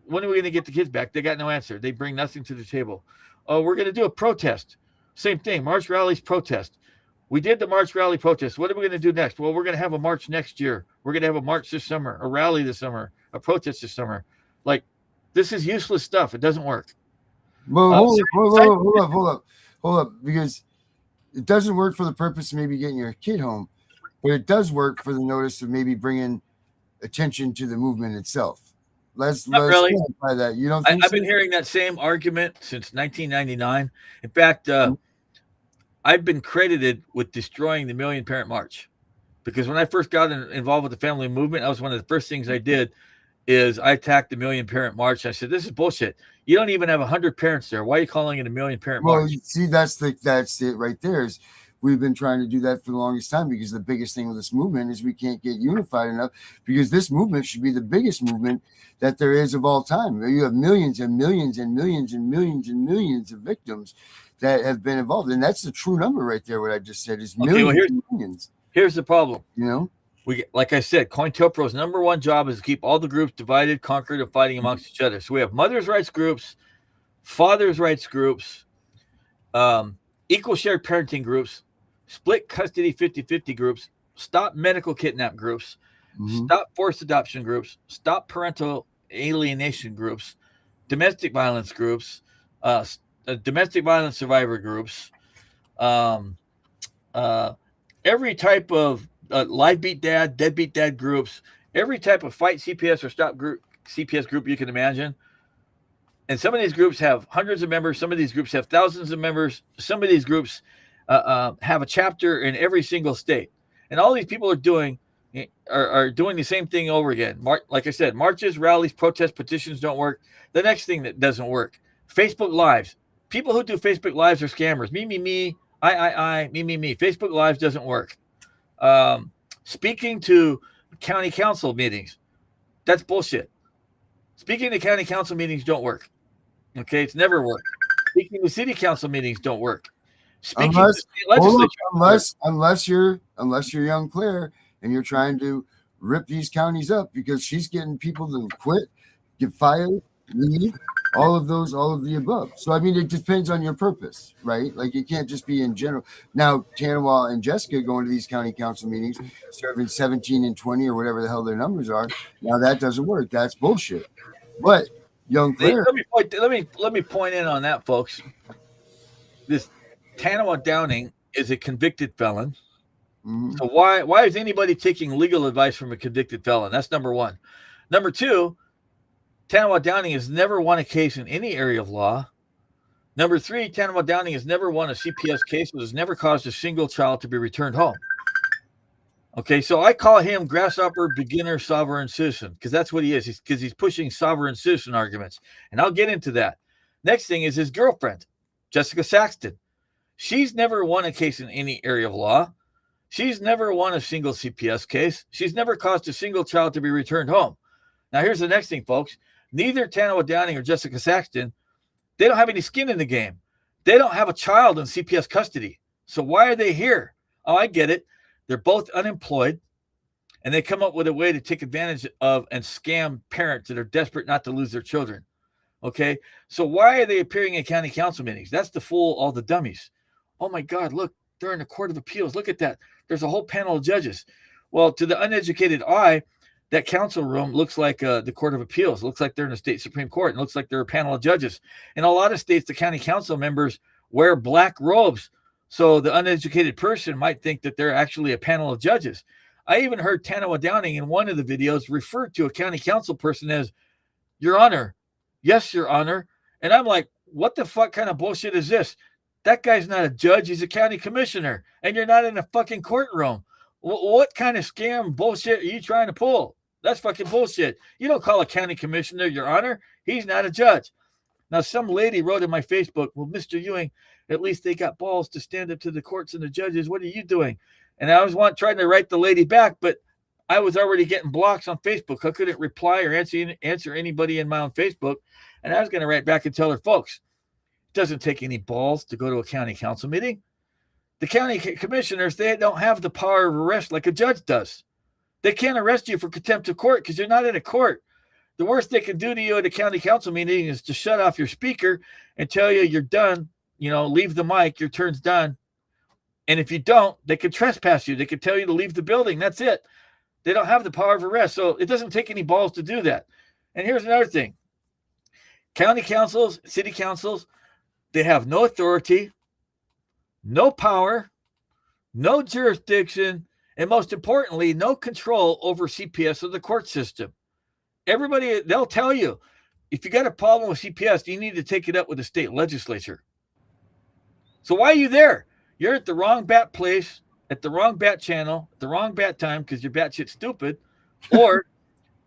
When are we going to get the kids back? They got no answer. They bring nothing to the table. Oh, we're going to do a protest. Same thing. March, rallies, protest. We did the march, rally, protest. What are we going to do next? Well, we're going to have a march next year. We're going to have a march this summer, a rally this summer, a protest this summer. Like, this is useless stuff. It doesn't work. Well, hold up, because it doesn't work for the purpose of maybe getting your kid home, but it does work for the notice of maybe bringing attention to the movement itself. Let's really clarify that. You don't think I've been hearing that same argument since 1999. In fact, I've been credited with destroying the Million Parent March, because when I first got involved with the family movement, that was one of the first things I did. Is I attacked the Million Parent March. I said, this is bullshit. You don't even have 100 parents there. Why are you calling it a Million Parent March? Well, see, that's it right there. Is we've been trying to do that for the longest time, because the biggest thing with this movement is we can't get unified enough, because this movement should be the biggest movement that there is of all time. You have millions and millions and millions and millions and millions of victims that have been involved. And that's the true number right there. What I just said is millions and millions. Here's the problem. You know? Like I said, COINTELPRO's number one job is to keep all the groups divided, conquered, and fighting amongst each other. So we have mothers' rights groups, fathers' rights groups, equal shared parenting groups, split custody 50-50 groups, stop medical kidnap groups, stop forced adoption groups, stop parental alienation groups, domestic violence groups, domestic violence survivor groups, every type of live beat dad, deadbeat dad groups, every type of fight CPS or stop group CPS group you can imagine. And some of these groups have hundreds of members. Some of these groups have thousands of members. Some of these groups have a chapter in every single state. And all these people are doing the same thing over again. Like I said, marches, rallies, protests, petitions don't work. The next thing that doesn't work, Facebook Lives. People who do Facebook Lives are scammers. Me, I, me. Facebook Lives doesn't work. Speaking to county council meetings, that's bullshit. Speaking to county council meetings don't work. Okay, it's never worked. Speaking to city council meetings don't work. Speaking to state legislature, unless you're young Claire and you're trying to rip these counties up because she's getting people to quit, get fired, leave, all of the above. So I mean, it depends on your purpose, right? Like, it can't just be in general. Now, Tanawa and Jessica going to these county council meetings, serving 17 and 20 or whatever the hell their numbers are. Now that doesn't work. That's bullshit. But young Claire, let me point in on that, folks. This Tanawa Downing is a convicted felon. So why is anybody taking legal advice from a convicted felon? That's number one. Number two, Tanawa Downing has never won a case in any area of law. Number three, Tanawa Downing has never won a CPS case and has never caused a single child to be returned home. Okay, so I call him grasshopper, beginner, sovereign citizen, because that's what he is. Because he's pushing sovereign citizen arguments. And I'll get into that. Next thing is his girlfriend, Jessica Saxton. She's never won a case in any area of law. She's never won a single CPS case. She's never caused a single child to be returned home. Now, here's the next thing, folks. Neither Tanawa Downing or Jessica Saxton, they don't have any skin in the game. They don't have a child in CPS custody. So why are they here? Oh, I get it. They're both unemployed, and they come up with a way to take advantage of and scam parents that are desperate not to lose their children. Okay, so why are they appearing in county council meetings? That's to fool all the dummies. Oh my God, look, they're in the Court of Appeals. Look at that. There's a whole panel of judges. Well, to the uneducated eye, that council room looks like the Court of Appeals. It looks like they're in the state Supreme Court. And it looks like they're a panel of judges. In a lot of states, the county council members wear black robes So the uneducated person might think that they're actually a panel of judges. I even heard Tanawa Downing in one of the videos refer to a county council person as Your Honor. Yes, Your Honor. And I'm like, what the fuck kind of bullshit is this? That guy's not a judge. He's a county commissioner. And you're not in a fucking courtroom. What kind of scam bullshit are you trying to pull? That's fucking bullshit. You don't call a county commissioner Your Honor. He's not a judge. Now, some lady wrote in my Facebook, well, Mr. Ewing, at least they got balls to stand up to the courts and the judges. What are you doing? And I was trying to write the lady back, but I was already getting blocks on Facebook. I couldn't reply or answer anybody in my own Facebook. And I was going to write back and tell her, folks, it doesn't take any balls to go to a county council meeting. The county commissioners, they don't have the power of arrest like a judge does. They can't arrest you for contempt of court because you're not in a court. The worst they can do to you at a county council meeting is to shut off your speaker and tell you you're done. Leave the mic, your turn's done. And if you don't, they can trespass you. They can tell you to leave the building. That's it. They don't have the power of arrest. So it doesn't take any balls to do that. And here's another thing. County councils, city councils, they have no authority, no power, no jurisdiction, and most importantly, no control over CPS or the court system. Everybody, they'll tell you, if you got a problem with CPS, you need to take it up with the state legislature. So why are you there? You're at the wrong bat place, at the wrong bat channel, at the wrong bat time because you're batshit stupid, or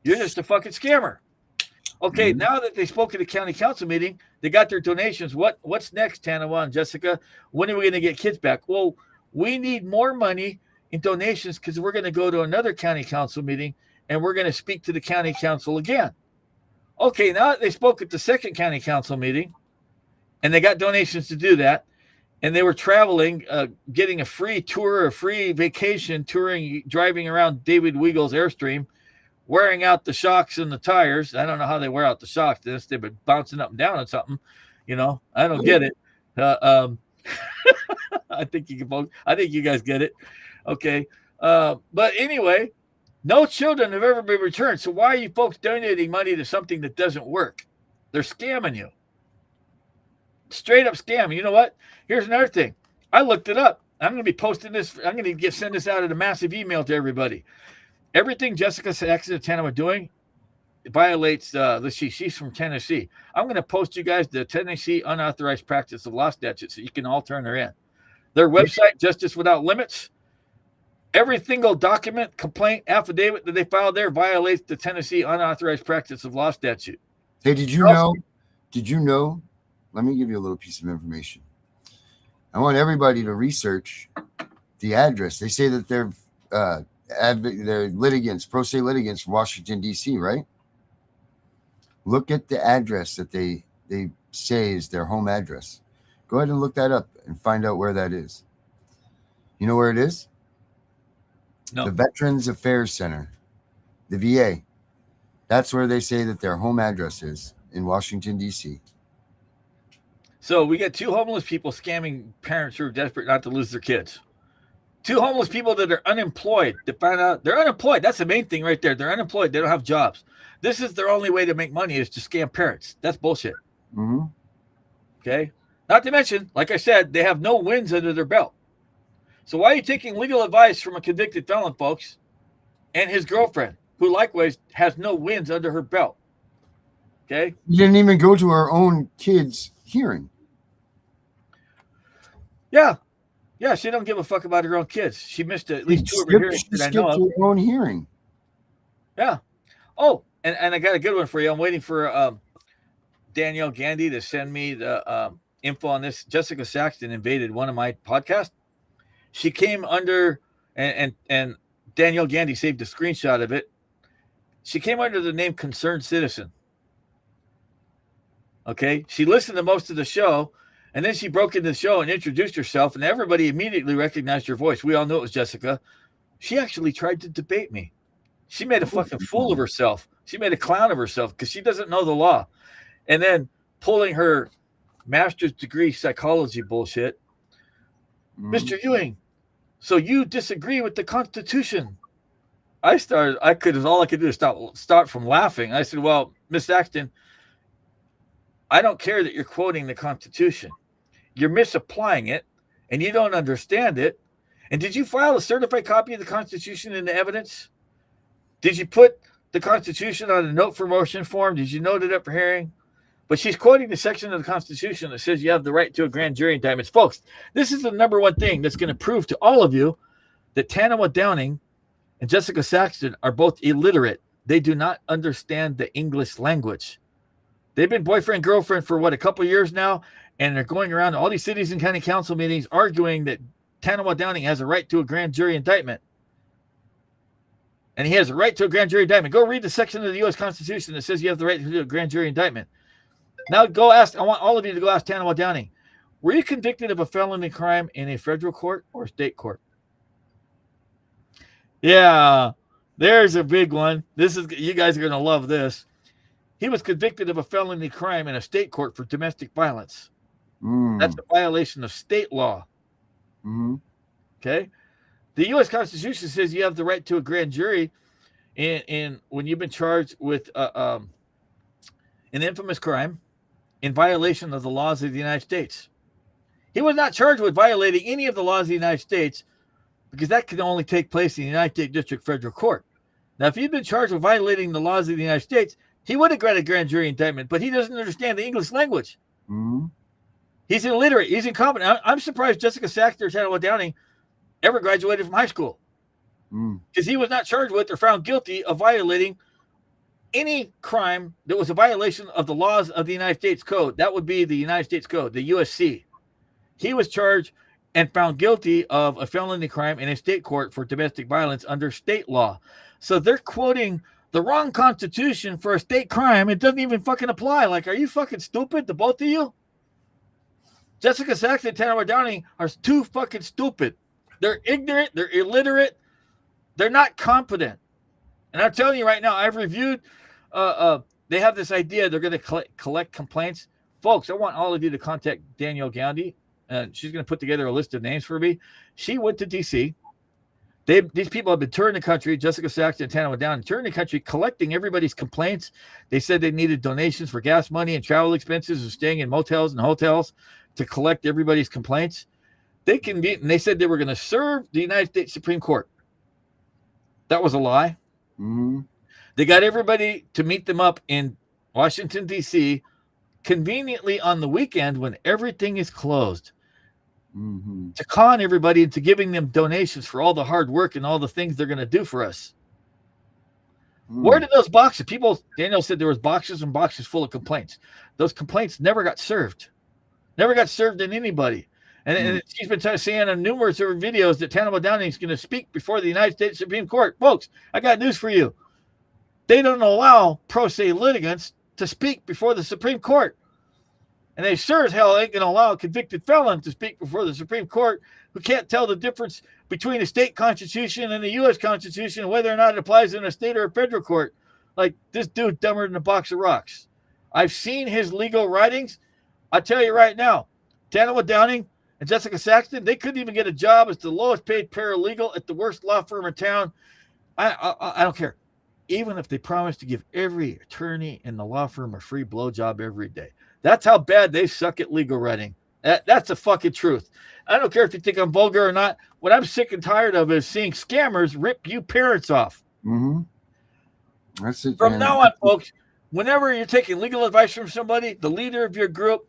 you're just a fucking scammer. Okay, now that they spoke at the county council meeting, they got their donations. What's next, Tanawa and Jessica? When are we going to get kids back? Well, we need more money in donations because we're going to go to another county council meeting and we're going to speak to the county council again. Okay, now that they spoke at the second county council meeting and they got donations to do that, and they were traveling, getting a free tour, a free vacation, driving around David Weagle's Airstream, wearing out the shocks and the tires. I don't know how they wear out the shocks. They've been bouncing up and down on something. I don't get it. I think you guys get it. Okay. But anyway, no children have ever been returned. So why are you folks donating money to something that doesn't work? They're scamming you. Straight up scam. You know what? Here's another thing. I looked it up. I'm going to be posting this. I'm going to send this out in a massive email to everybody. Everything Jessica Saxon and Tana are doing violates, she's from Tennessee. I'm going to post you guys the Tennessee unauthorized practice of law statute so you can all turn her in. Their website, Justice Without Limits, every single document, complaint, affidavit that they file there violates the Tennessee unauthorized practice of law statute. Hey, did you know? Let me give you a little piece of information. I want everybody to research the address. They say that they're litigants, pro se litigants from Washington, D.C., right? Look at the address that they say is their home address. Go ahead and look that up and find out where that is. You know where it is? No. The Veterans Affairs Center, the VA. That's where they say that their home address is in Washington, D.C. So we got two homeless people scamming parents who are desperate not to lose their kids. Two homeless people that are unemployed. To find out they're unemployed. That's the main thing right there. They're unemployed. They don't have jobs. This is their only way to make money is to scam parents. That's bullshit. Mm-hmm. Okay. Not to mention, like I said, they have no wins under their belt. So why are you taking legal advice from a convicted felon, folks, and his girlfriend, who likewise has no wins under her belt? Okay. You didn't even go to her own kid's hearing. Yeah. Yeah, she don't give a fuck about her own kids. She missed at least two of her hearings that I know of. Her own hearing. Yeah. Oh, and I got a good one for you. I'm waiting for Danielle Gandy to send me the info on this. Jessica Saxton invaded one of my podcasts. She came under, and Danielle Gandy saved a screenshot of it. She came under the name Concerned Citizen. Okay. She listened to most of the show. And then she broke into the show and introduced herself, and everybody immediately recognized her voice. We all knew it was Jessica. She actually tried to debate me. She made a fucking fool of herself. She made a clown of herself because she doesn't know the law. And then pulling her master's degree psychology bullshit. Mr. Ewing, so you disagree with the Constitution? All I could do is start from laughing. I said, well, Miss Saxton, I don't care that you're quoting the Constitution. You're misapplying it, and you don't understand it. And did you file a certified copy of the Constitution into evidence? Did you put the Constitution on a note for motion form? Did you note it up for hearing? But she's quoting the section of the Constitution that says you have the right to a grand jury indictment. Folks, this is the number one thing that's going to prove to all of you that Tanawa Downing and Jessica Saxton are both illiterate. They do not understand the English language. They've been boyfriend, girlfriend for a couple of years now, and they're going around to all these cities and county council meetings arguing that Tanawa Downing has a right to a grand jury indictment. And he has a right to a grand jury indictment. Go read the section of the U.S. Constitution that says you have the right to do a grand jury indictment. Now go ask, I want all of you to go ask Tanawa Downing, were you convicted of a felony crime in a federal court or state court? Yeah, there's a big one. You guys are going to love this. He was convicted of a felony crime in a state court for domestic violence. That's a violation of state law. Okay. The U.S. Constitution says you have the right to a grand jury in when you've been charged with an infamous crime in violation of the laws of the United States. He was not charged with violating any of the laws of the United States because that can only take place in the United States District Federal Court. Now, if he'd been charged with violating the laws of the United States, he would have got a grand jury indictment, but he doesn't understand the English language. He's illiterate. He's incompetent. I'm surprised Jessica Saxton or Tanawa Downing ever graduated from high school because he was not charged with or found guilty of violating any crime that was a violation of the laws of the United States Code. That would be the United States Code, the USC. He was charged and found guilty of a felony crime in a state court for domestic violence under state law. So they're quoting the wrong Constitution for a state crime. It doesn't even fucking apply. Like, are you fucking stupid, the both of you? Jessica Saxton and Tanawa Downing are too fucking stupid. They're ignorant. They're illiterate. They're not competent. And I'm telling you right now, I've reviewed, they have this idea they're going to collect complaints. Folks, I want all of you to contact Danielle Gandhi. She's going to put together a list of names for me. She went to D.C. These people have been touring the country, Jessica Saxton and Tanawa Downing, touring the country, collecting everybody's complaints. They said they needed donations for gas money and travel expenses and staying in motels and hotels to collect everybody's complaints. And they said they were going to serve the United States Supreme Court. That was a lie. They got everybody to meet them up in Washington, D.C., conveniently on the weekend when everything is closed, to con everybody into giving them donations for all the hard work and all the things they're going to do for us. Where did those boxes? Daniel said there was boxes and boxes full of complaints. Those complaints never got served. Never got served in anybody. And she's been saying on numerous of her videos that Tanawa Downing is going to speak before the United States Supreme Court. Folks, I got news for you. They don't allow pro se litigants to speak before the Supreme Court. And they sure as hell ain't going to allow a convicted felon to speak before the Supreme Court who can't tell the difference between a state constitution and the U.S. Constitution and whether or not it applies in a state or a federal court. Like, this dude dumber than a box of rocks. I've seen his legal writings. I tell you right now, Tanawa Downing and Jessica Saxton, they couldn't even get a job as the lowest paid paralegal at the worst law firm in town. I don't care. Even if they promise to give every attorney in the law firm a free blowjob every day. That's how bad they suck at legal writing. That's the fucking truth. I don't care if you think I'm vulgar or not. What I'm sick and tired of is seeing scammers rip you parents off. That's it. From now on, folks, whenever you're taking legal advice from somebody, the leader of your group,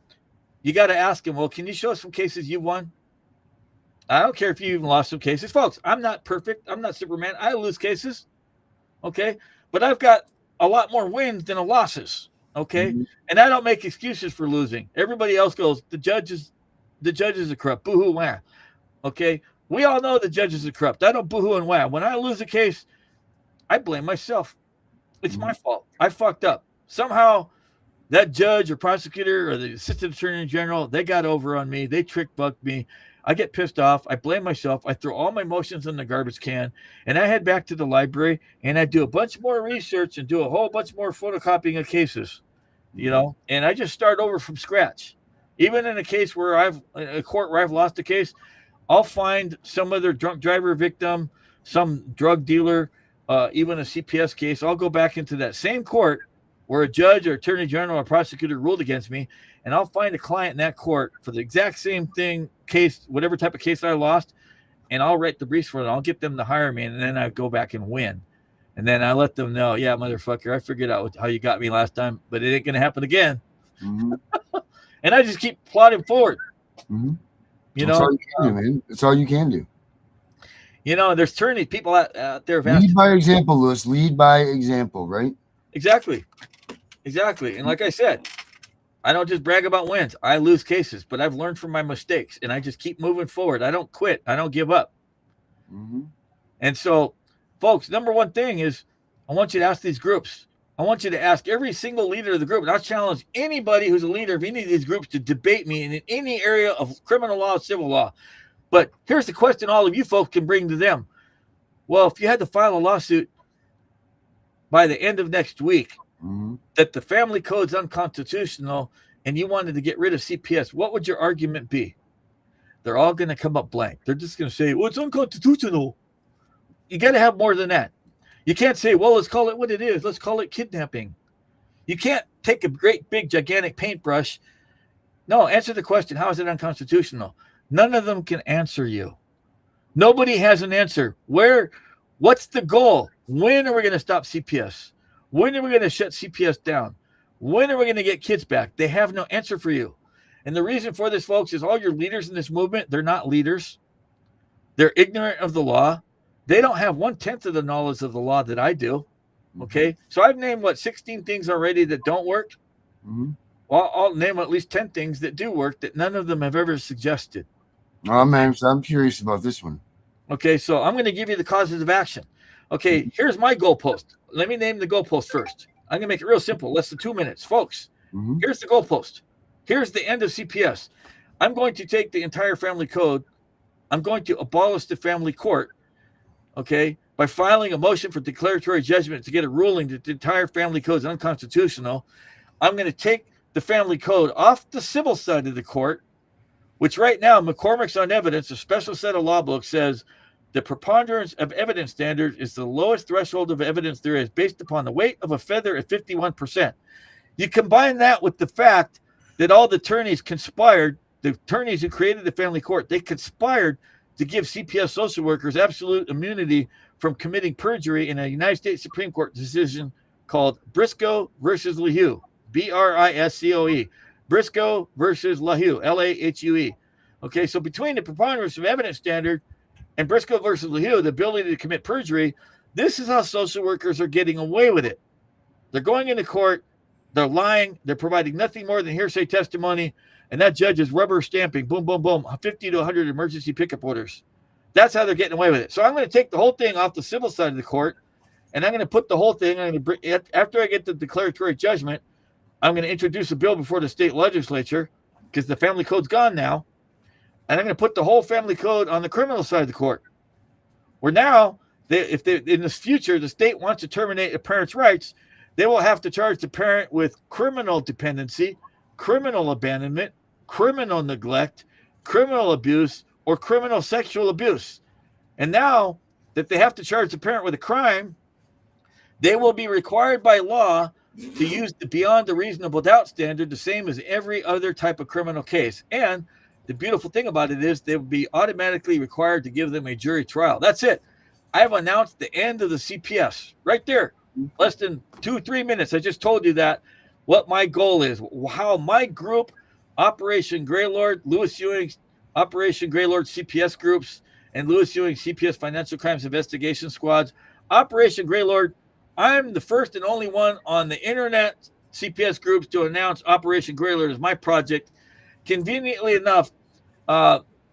you got to ask him, well, can you show us some cases you won? I don't care if you even lost some cases. Folks, I'm not perfect. I'm not Superman. I lose cases. Okay? But I've got a lot more wins than losses. Okay? And I don't make excuses for losing. Everybody else goes, the judges are corrupt. Boo-hoo, wah. Okay? We all know the judges are corrupt. I don't boo-hoo and wah. When I lose a case, I blame myself. It's my fault. I fucked up. Somehow that judge or prosecutor or the assistant attorney general, they got over on me. They trick-bugged me. I get pissed off. I blame myself. I throw all my emotions in the garbage can, and I head back to the library, and I do a bunch more research and do a whole bunch more photocopying of cases, and I just start over from scratch. Even in a case where a court where I've lost a case, I'll find some other drunk driver victim, some drug dealer, even a CPS case. I'll go back into that same court where a judge or attorney general or prosecutor ruled against me, and I'll find a client in that court for the exact same thing, case, whatever type of case I lost, and I'll write the briefs for them. I'll get them to hire me, and then I go back and win. And then I let them know, yeah, motherfucker, I figured out how you got me last time, but it ain't going to happen again. Mm-hmm. And I just keep plodding forward. Mm-hmm. You That's know, all you can do, man. That's all you can do. You know, there's attorney people out there. Lead by example, Lewis. Lead by example, right? Exactly. And like I said, I don't just brag about wins. I lose cases, but I've learned from my mistakes, and I just keep moving forward. I don't quit. I don't give up. Mm-hmm. And so, folks, number one thing is I want you to ask these groups. I want you to ask every single leader of the group, and I'll challenge anybody who's a leader of any of these groups to debate me in any area of criminal law, civil law. But here's the question all of you folks can bring to them. Well, if you had to file a lawsuit by the end of next week that the family code's unconstitutional and you wanted to get rid of CPS, what would your argument be? They're all going to come up blank. They're just going to say, well, it's unconstitutional. You got to have more than that. You can't say, well, let's call it what it is. Let's call it kidnapping. You can't take a great, big, gigantic paintbrush. No, answer the question, how is it unconstitutional? None of them can answer you. Nobody has an answer. What's the goal? When are we going to stop CPS? When are we going to shut CPS down? When are we going to get kids back? They have no answer for you. And the reason for this, folks, is all your leaders in this movement, they're not leaders. They're ignorant of the law. They don't have 1/10 of the knowledge of the law that I do. Okay? So I've named, 16 things already that don't work? Mm-hmm. Well, I'll name at least 10 things that do work that none of them have ever suggested. Oh, man, so I'm curious about this one. Okay, so I'm going to give you the causes of action. Okay, here's my goalpost. Let me name the goalpost first. I'm going to make it real simple, less than 2 minutes. Folks, here's the goalpost. Here's the end of CPS. I'm going to take the entire family code. I'm going to abolish the family court, okay, by filing a motion for declaratory judgment to get a ruling that the entire family code is unconstitutional. I'm going to take the family code off the civil side of the court, which right now, McCormick's on Evidence, a special set of law books, says the preponderance of evidence standard is the lowest threshold of evidence there is based upon the weight of a feather at 51%. You combine that with the fact that all the attorneys conspired, the attorneys who created the family court, they conspired to give CPS social workers absolute immunity from committing perjury in a United States Supreme Court decision called Briscoe versus LaHue, Briscoe. Briscoe versus LaHue, Lahue. Okay, so between the preponderance of evidence standard and Briscoe versus LaHue, the ability to commit perjury, this is how social workers are getting away with it. They're going into court, they're lying, they're providing nothing more than hearsay testimony, and that judge is rubber stamping, boom, boom, boom, 50 to 100 emergency pickup orders. That's how they're getting away with it. So I'm going to take the whole thing off the civil side of the court, and I'm going to put the whole thing, after I get the declaratory judgment, I'm going to introduce a bill before the state legislature because the family code's gone now. And I'm going to put the whole family code on the criminal side of the court. Where now, if in the future, the state wants to terminate a parent's rights, they will have to charge the parent with criminal dependency, criminal abandonment, criminal neglect, criminal abuse, or criminal sexual abuse. And now that they have to charge the parent with a crime, they will be required by law to use the beyond a reasonable doubt standard, the same as every other type of criminal case. And the beautiful thing about it is they will be automatically required to give them a jury trial. That's it. I have announced the end of the CPS right there. Less than 2-3 minutes. I just told you that, what my goal is, how my group, Operation Greylord, Lewis Ewing, Operation Greylord CPS groups, and Lewis Ewing CPS Financial Crimes Investigation Squads. Operation Greylord, I'm the first and only one on the internet CPS groups to announce Operation Greylord as my project. Conveniently enough,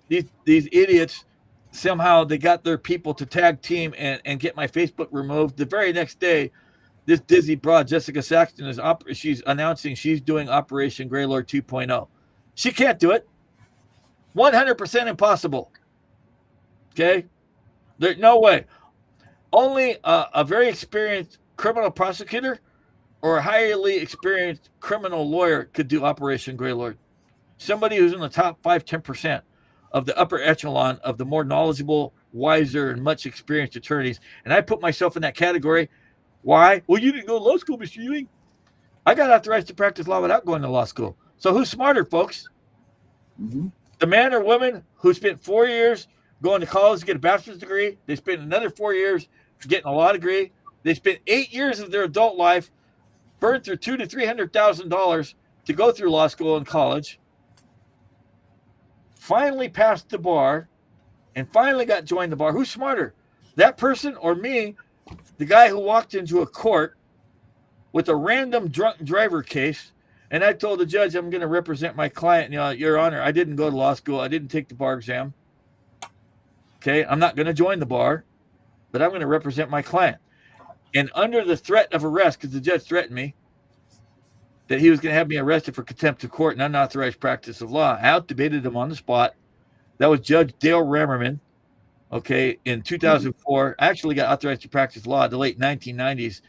these idiots, somehow they got their people to tag team and get my Facebook removed. The very next day, this dizzy broad, Jessica Saxton, she's announcing she's doing Operation Greylord 2.0. She can't do it. 100% impossible. Okay? There's no way. Only a very experienced criminal prosecutor or a highly experienced criminal lawyer could do Operation Greylord. Somebody who's in the top 5-10% of the upper echelon of the more knowledgeable, wiser, and much experienced attorneys. And I put myself in that category. Why? Well, you didn't go to law school, Mr. Ewing. I got authorized to practice law without going to law school. So who's smarter, folks? Mm-hmm. The man or woman who spent 4 years going to college to get a bachelor's degree. They spent another 4 years getting a law degree. They spent 8 years of their adult life, burned through $200,000 to $300,000 to go through law school and college. Finally passed the bar, and finally got joined the bar. Who's smarter, that person or me, the guy who walked into a court with a random drunk driver case, and I told the judge I'm going to represent my client. Your Honor, I didn't go to law school. I didn't take the bar exam. Okay, I'm not going to join the bar, but I'm going to represent my client. And under the threat of arrest, because the judge threatened me that he was going to have me arrested for contempt of court and unauthorized practice of law, I out-debated him on the spot. That was Judge Dale Rammerman, okay, in 2004. I actually got authorized to practice law in the late 1990s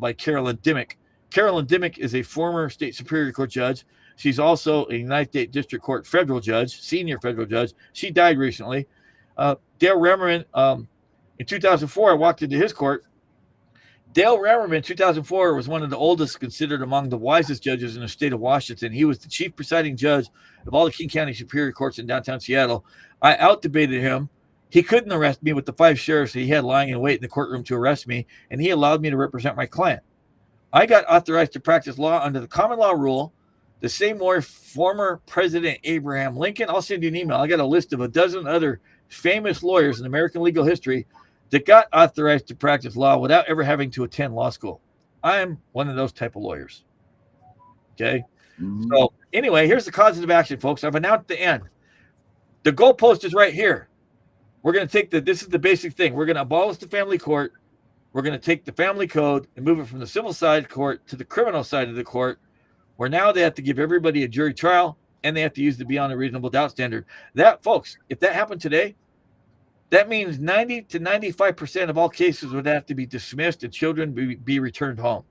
by Carolyn Dimmick. Carolyn Dimmick is a former state superior court judge. She's also a United States District Court federal judge, senior federal judge. She died recently. Dale Rammerman, in 2004, I walked into his court. Dale Rammerman, in 2004, was one of the oldest, considered among the wisest judges in the state of Washington. He was the chief presiding judge of all the King County Superior Courts in downtown Seattle. I out-debated him. He couldn't arrest me with the 5 sheriffs he had lying in wait in the courtroom to arrest me, and he allowed me to represent my client. I got authorized to practice law under the common law rule, the same way former President Abraham Lincoln. I'll send you an email. I got a list of a dozen other famous lawyers in American legal history that got authorized to practice law without ever having to attend law school. I'm one of those type of lawyers. Okay. Mm-hmm. So anyway, here's the causative action, folks. I've announced the end. The goalpost is right here. We're going to take this is the basic thing. We're going to abolish the family court. We're going to take the family code and move it from the civil side court to the criminal side of the court, where now they have to give everybody a jury trial and they have to use the beyond a reasonable doubt standard. That, folks, if that happened today, that means 90 to 95% of all cases would have to be dismissed and children be returned home.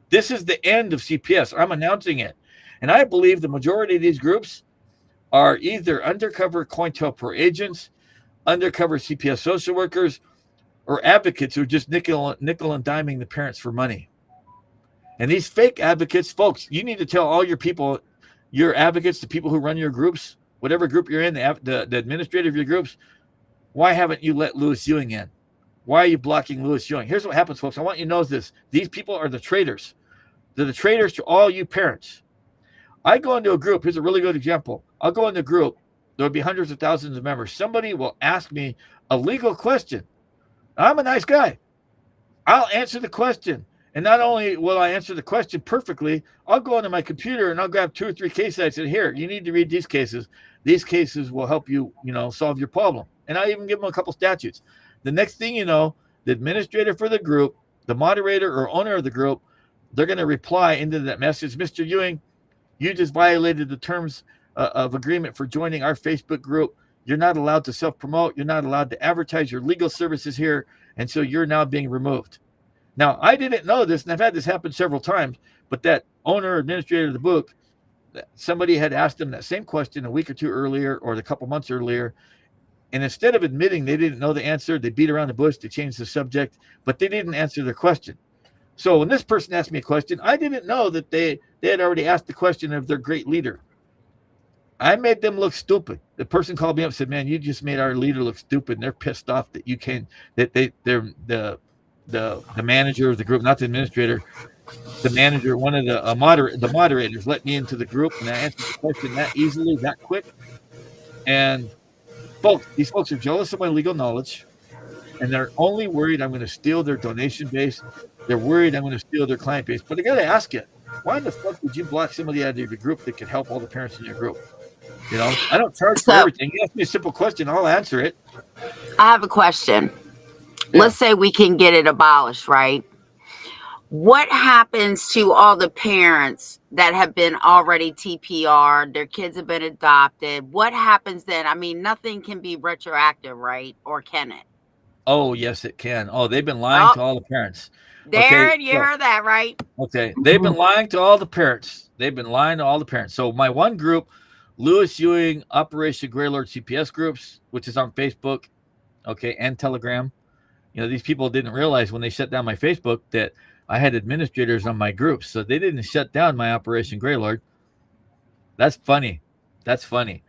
This is the end of CPS. I'm announcing it. And I believe the majority of these groups are either undercover COINTELPRO agents, undercover CPS social workers, or advocates who are just nickel and diming the parents for money. And these fake advocates, folks, you need to tell all your people, your advocates, the people who run your groups, whatever group you're in, the administrator of your groups, why haven't you let Louis Ewing in? Why are you blocking Louis Ewing? Here's what happens, folks. I want you to know this. These people are the traitors. They're the traitors to all you parents. I go into a group. Here's a really good example. I'll go into a group. There'll be hundreds of thousands of members. Somebody will ask me a legal question. I'm a nice guy. I'll answer the question. And not only will I answer the question perfectly, I'll go into my computer and I'll grab 2 or 3 case sites and here, you need to read these cases. These cases will help you, solve your problem. And I even give them a couple statutes. The next thing you know, the administrator for the group, the moderator or owner of the group, they're going to reply into that message, Mr. Ewing, you just violated the terms of agreement for joining our Facebook group. You're not allowed to self-promote. You're not allowed to advertise your legal services here. And so you're now being removed. Now, I didn't know this, and I've had this happen several times, but that owner or administrator of the book, somebody had asked them that same question a week or 2 earlier or a couple months earlier. And instead of admitting they didn't know the answer, they beat around the bush, they changed the subject, but they didn't answer their question. So when this person asked me a question, I didn't know that they had already asked the question of their great leader. I made them look stupid. The person called me up and said, man, you just made our leader look stupid. And they're pissed off that they're the manager of the group, not the administrator, the manager, one of the moderators let me into the group, and I answered the question that easily, that quick. And these folks are jealous of my legal knowledge, and they're only worried I'm going to steal their donation base. They're worried I'm going to steal their client base. But I got to ask you, why the fuck would you block somebody out of your group that could help all the parents in your group? I don't charge for everything. You ask me a simple question, I'll answer it. I have a question. Yeah. Let's say we can get it abolished, right? What happens to all the parents that have been already TPR'd, their kids have been adopted? What happens then? I mean, nothing can be retroactive, right? Or can it? Oh, yes, it can. Oh, they've been lying to all the parents. Darren, you heard that, right? Okay, they've been lying to all the parents. So my one group, Louis Ewing Operation Greylord CPS groups, which is on Facebook, okay, and Telegram. These people didn't realize when they shut down my Facebook that I had administrators on my groups, so they didn't shut down my Operation Greylord. That's funny. That's funny.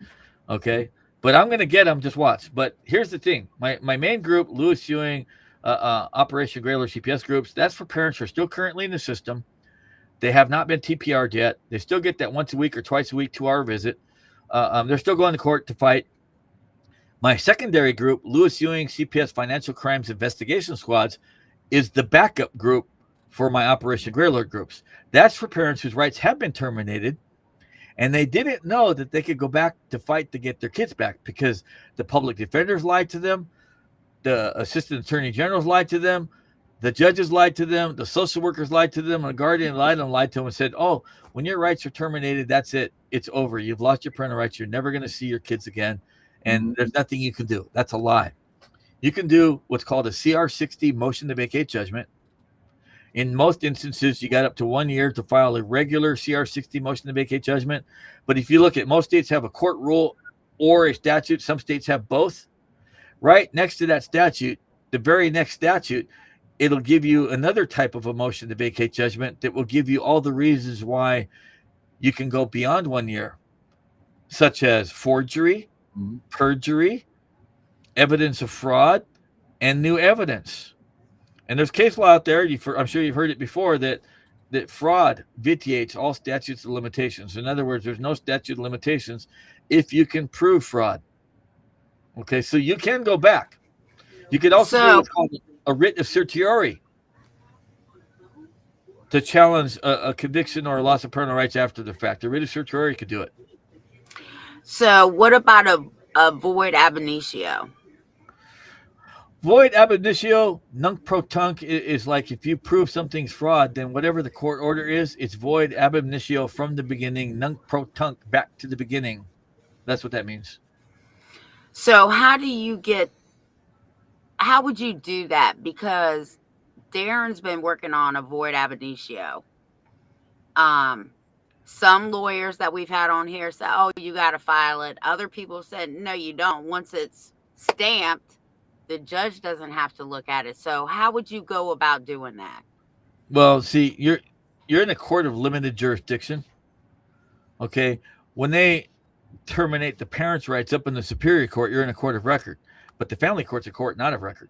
Okay. But I'm going to get them. Just watch. But here's the thing. My main group, Lewis Ewing, Operation Greylord CPS groups, that's for parents who are still currently in the system. They have not been TPR'd yet. They still get that once a week or twice a week 2-hour visit. They're still going to court to fight. My secondary group, Lewis Ewing CPS Financial Crimes Investigation Squads, is the backup group for my Operation Greylord groups. That's for parents whose rights have been terminated, and they didn't know that they could go back to fight to get their kids back because the public defenders lied to them, the assistant attorney generals lied to them, the judges lied to them, the social workers lied to them, and the guardian lied to them and said, oh, when your rights are terminated, that's it. It's over. You've lost your parental rights. You're never going to see your kids again, and there's nothing you can do. That's a lie. You can do what's called a CR60 motion to vacate judgment. In most instances, you got up to 1 year to file a regular CR60 motion to vacate judgment. But if you look at most states have a court rule or a statute. Some states have both. Right next to that statute, the very next statute, it'll give you another type of a motion to vacate judgment that will give you all the reasons why you can go beyond 1 year, such as forgery, perjury, evidence of fraud, and new evidence. And there's case law out there, I'm sure you've heard it before, that fraud vitiates all statutes of limitations. In other words, there's no statute of limitations if you can prove fraud. Okay, so you can go back. You could also do what's called a writ of certiorari to challenge a conviction or a loss of parental rights after the fact. A writ of certiorari could do it. So what about a void ab initio? Void ab initio, nunc pro tunc, is like if you prove something's fraud, then whatever the court order is, it's void ab initio from the beginning, nunc pro tunc, back to the beginning. That's what that means. So how would you do that? Because Darren's been working on a void ab initio. Some lawyers that we've had on here say, oh, you got to file it. Other people said, no, you don't. Once it's stamped, the judge doesn't have to look at it. So how would you go about doing that? Well, see, you're in a court of limited jurisdiction. Okay. When they terminate the parents' rights up in the superior court, you're in a court of record. But the family court's a court not of record.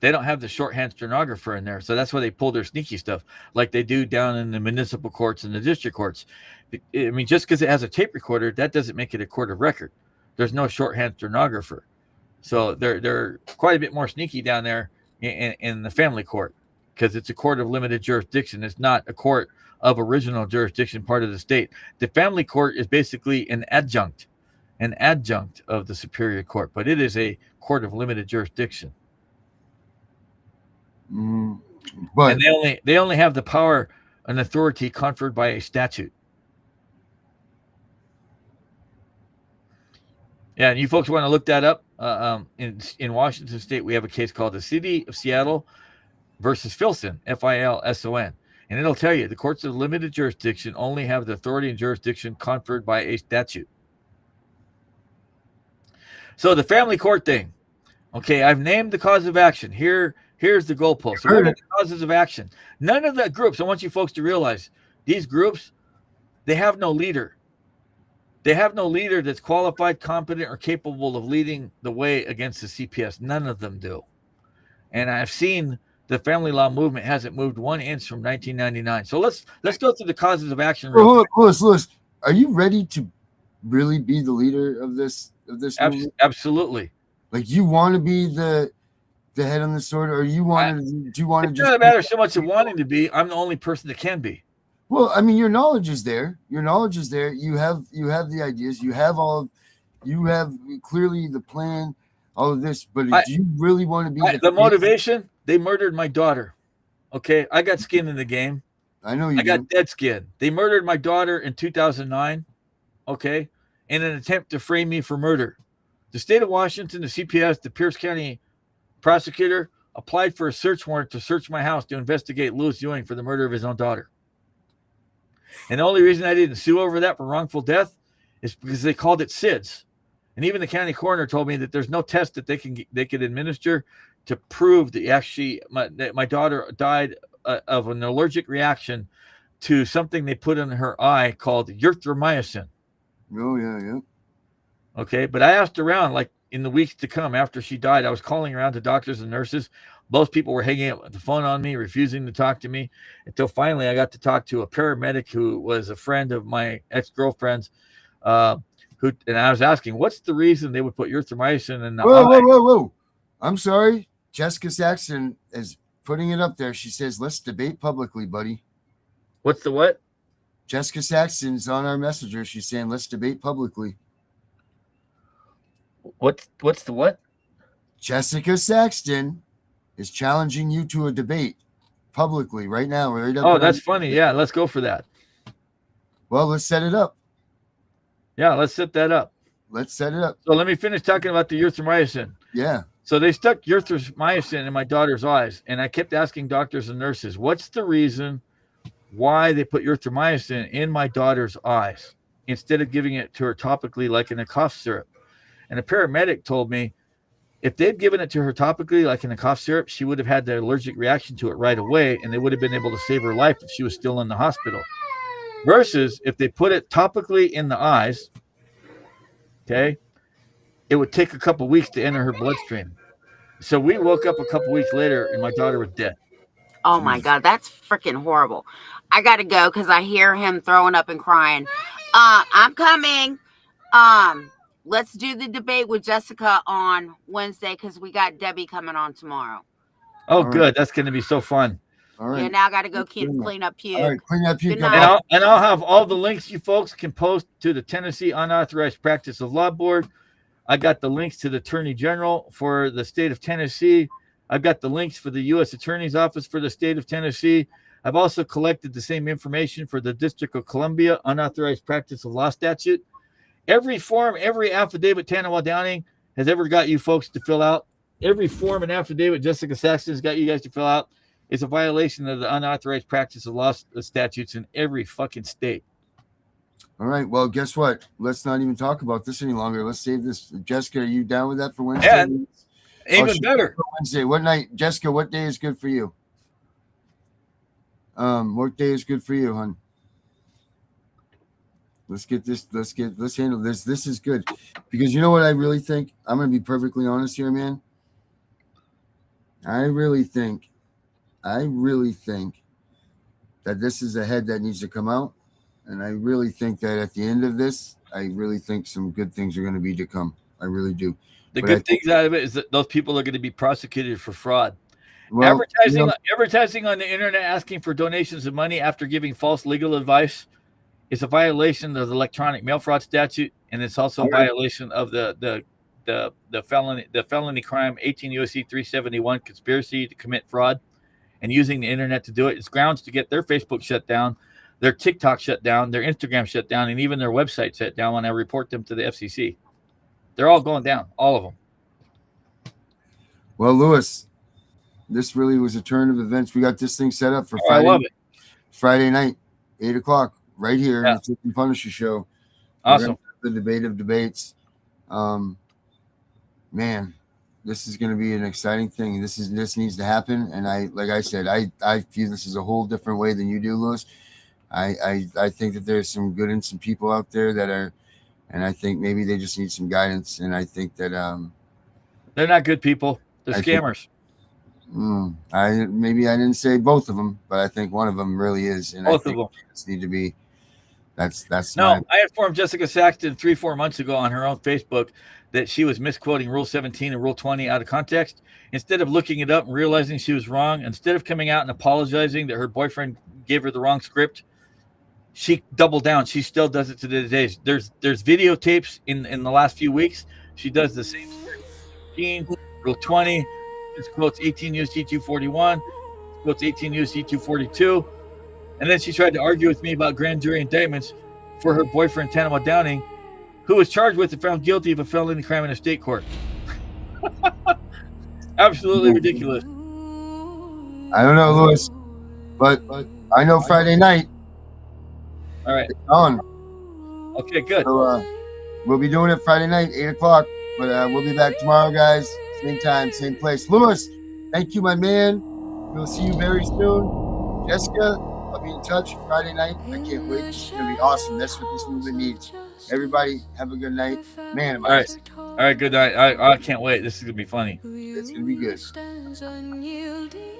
They don't have the shorthand stenographer in there. So that's why they pull their sneaky stuff like they do down in the municipal courts and the district courts. I mean, just because it has a tape recorder, that doesn't make it a court of record. There's no shorthand stenographer. So they're quite a bit more sneaky down there in the family court because it's a court of limited jurisdiction. It's not a court of original jurisdiction, part of the state. The family court is basically an adjunct of the superior court, but it is a court of limited jurisdiction. But and they only have the power and authority conferred by a statute. Yeah, and you folks want to look that up. In Washington State, we have a case called the City of Seattle versus Filson, Filson, and it'll tell you the courts of limited jurisdiction only have the authority and jurisdiction conferred by a statute. So the family court thing. Okay, I've named the cause of action. Here's the goalpost. So what are the causes of action? None of the groups, I want you folks to realize, these groups, they have no leader. They have no leader that's qualified, competent, or capable of leading the way against the CPS. None of them do. And I've seen the family law movement hasn't moved 1 inch from 1999. So let's go through the causes of action. Louis, are you ready to really be the leader of this movement? Absolutely. Like, you want to be the head on the sword, or do you want to It just doesn't matter so much of wanting to be. I'm the only person that can be. Well, I mean, your knowledge is there. You have the ideas. You have clearly the plan, all of this. But do you really want to be the motivation? They murdered my daughter. Okay, I got skin in the game. I know you. I got dead skin. They murdered my daughter in 2009. Okay, in an attempt to frame me for murder. The state of Washington, the CPS, the Pierce County prosecutor applied for a search warrant to search my house to investigate Lewis Ewing for the murder of his own daughter. And the only reason I didn't sue over that for wrongful death is because they called it SIDS. And even the county coroner told me that there's no test that they could administer to prove that actually my daughter died of an allergic reaction to something they put in her eye called erythromycin. Oh, yeah. Okay, but I asked around, like in the weeks to come after she died, I was calling around to doctors and nurses. Most people were hanging up the phone on me, refusing to talk to me, until finally I got to talk to a paramedic who was a friend of my ex-girlfriend's, and I was asking, what's the reason they would put erythromycin in the eye? Whoa. I'm sorry. Jessica Saxton is putting it up there. She says, let's debate publicly, buddy. What's the what? Jessica Saxton's on our messenger. She's saying, let's debate publicly. What's the what? Jessica Saxton is challenging you to a debate publicly right now. Right up Oh, that's funny. Yeah, let's go for that. Well, let's set it up. Yeah, let's set that up. Let's set it up. So let me finish talking about the erythromycin. Yeah. So they stuck erythromycin in my daughter's eyes, and I kept asking doctors and nurses, what's the reason why they put erythromycin in my daughter's eyes instead of giving it to her topically like in a cough syrup? And a paramedic told me if they'd given it to her topically like in a cough syrup, she would have had the allergic reaction to it right away, and they would have been able to save her life if she was still in the hospital. Versus if they put it topically in the eyes, okay, it would take a couple weeks to enter her bloodstream. So we woke up a couple weeks later and my daughter was dead. Oh my God, that's freaking horrible. I gotta go because I hear him throwing up and crying. I'm coming. Let's do the debate with Jessica on Wednesday because we got Debbie coming on tomorrow. Oh, All right. good. That's going to be so fun. All right. Yeah, now I gotta go clean up puke. All right. Clean up puke. Good night. And I'll have all the links you folks can post to the Tennessee Unauthorized Practice of Law Board. I got the links to the Attorney General for the state of Tennessee. I've got the links for the U.S. Attorney's Office for the state of Tennessee. I've also collected the same information for the District of Columbia Unauthorized Practice of Law statute. Every form, every affidavit Tanawa Downing has ever got you folks to fill out, every form and affidavit Jessica Saxton has got you guys to fill out is a violation of the Unauthorized Practice of Law statutes in every fucking state. All right. Well, guess what? Let's not even talk about this any longer. Let's save this. Jessica, are you down with that for Wednesday? Yeah, even better. Wednesday. What night? Jessica, what day is good for you? What day is good for you, hon? Let's handle this. This is good. Because you know what I really think? I'm going to be perfectly honest here, man. I really think that this is a head that needs to come out. And I really think that at the end of this, I really think some good things are going to be to come. I really do. The good things out of it is that those people are going to be prosecuted for fraud. Well, advertising on the internet asking for donations of money after giving false legal advice is a violation of the electronic mail fraud statute, and it's also a violation of the felony crime 18 U.S.C. 371 conspiracy to commit fraud and using the internet to do it. It's grounds to get their Facebook shut down, their TikTok shut down, their Instagram shut down, and even their website shut down when I report them to the FCC. They're all going down, all of them. Well, Lewis, this really was a turn of events. We got this thing set up for Friday. I love it. Friday night, 8:00, right here on the Tiff and Punisher show. Awesome. The debate of debates. Man, this is going to be an exciting thing. This needs to happen. And I feel this is a whole different way than you do, Lewis. I think that there's some good and some people out there that are, and I think maybe they just need some guidance. And I think that they're not good people. They're scammers. Maybe I didn't say both of them, but I think one of them really is. And both I think of them need to be. That's no. I informed Jessica Saxton 3-4 months ago on her own Facebook that she was misquoting Rule 17 and Rule 20 out of context. Instead of looking it up and realizing she was wrong, instead of coming out and apologizing that her boyfriend gave her the wrong script, she doubled down. She still does it to this day. There's videotapes in the last few weeks. She does the same script. 17, Rule 20, quotes 18 U.S.C. 241, quotes 18 U.S.C. 242. And then she tried to argue with me about grand jury indictments for her boyfriend, Tanawa Downing, who was charged with and found guilty of a felony crime in a state court. Absolutely ridiculous. I don't know, Lewis, but I know Friday night. All right. It's on. Okay, good. So we'll be doing it Friday night, 8:00. But we'll be back tomorrow, guys. Same time, same place. Lewis, thank you, my man. We'll see you very soon. Jessica, I'll be in touch Friday night. I can't wait. It's going to be awesome. That's what this movement needs. Everybody, have a good night. Man, am I All right, good night. I can't wait. This is going to be funny. It's going to be good. Stands unyielding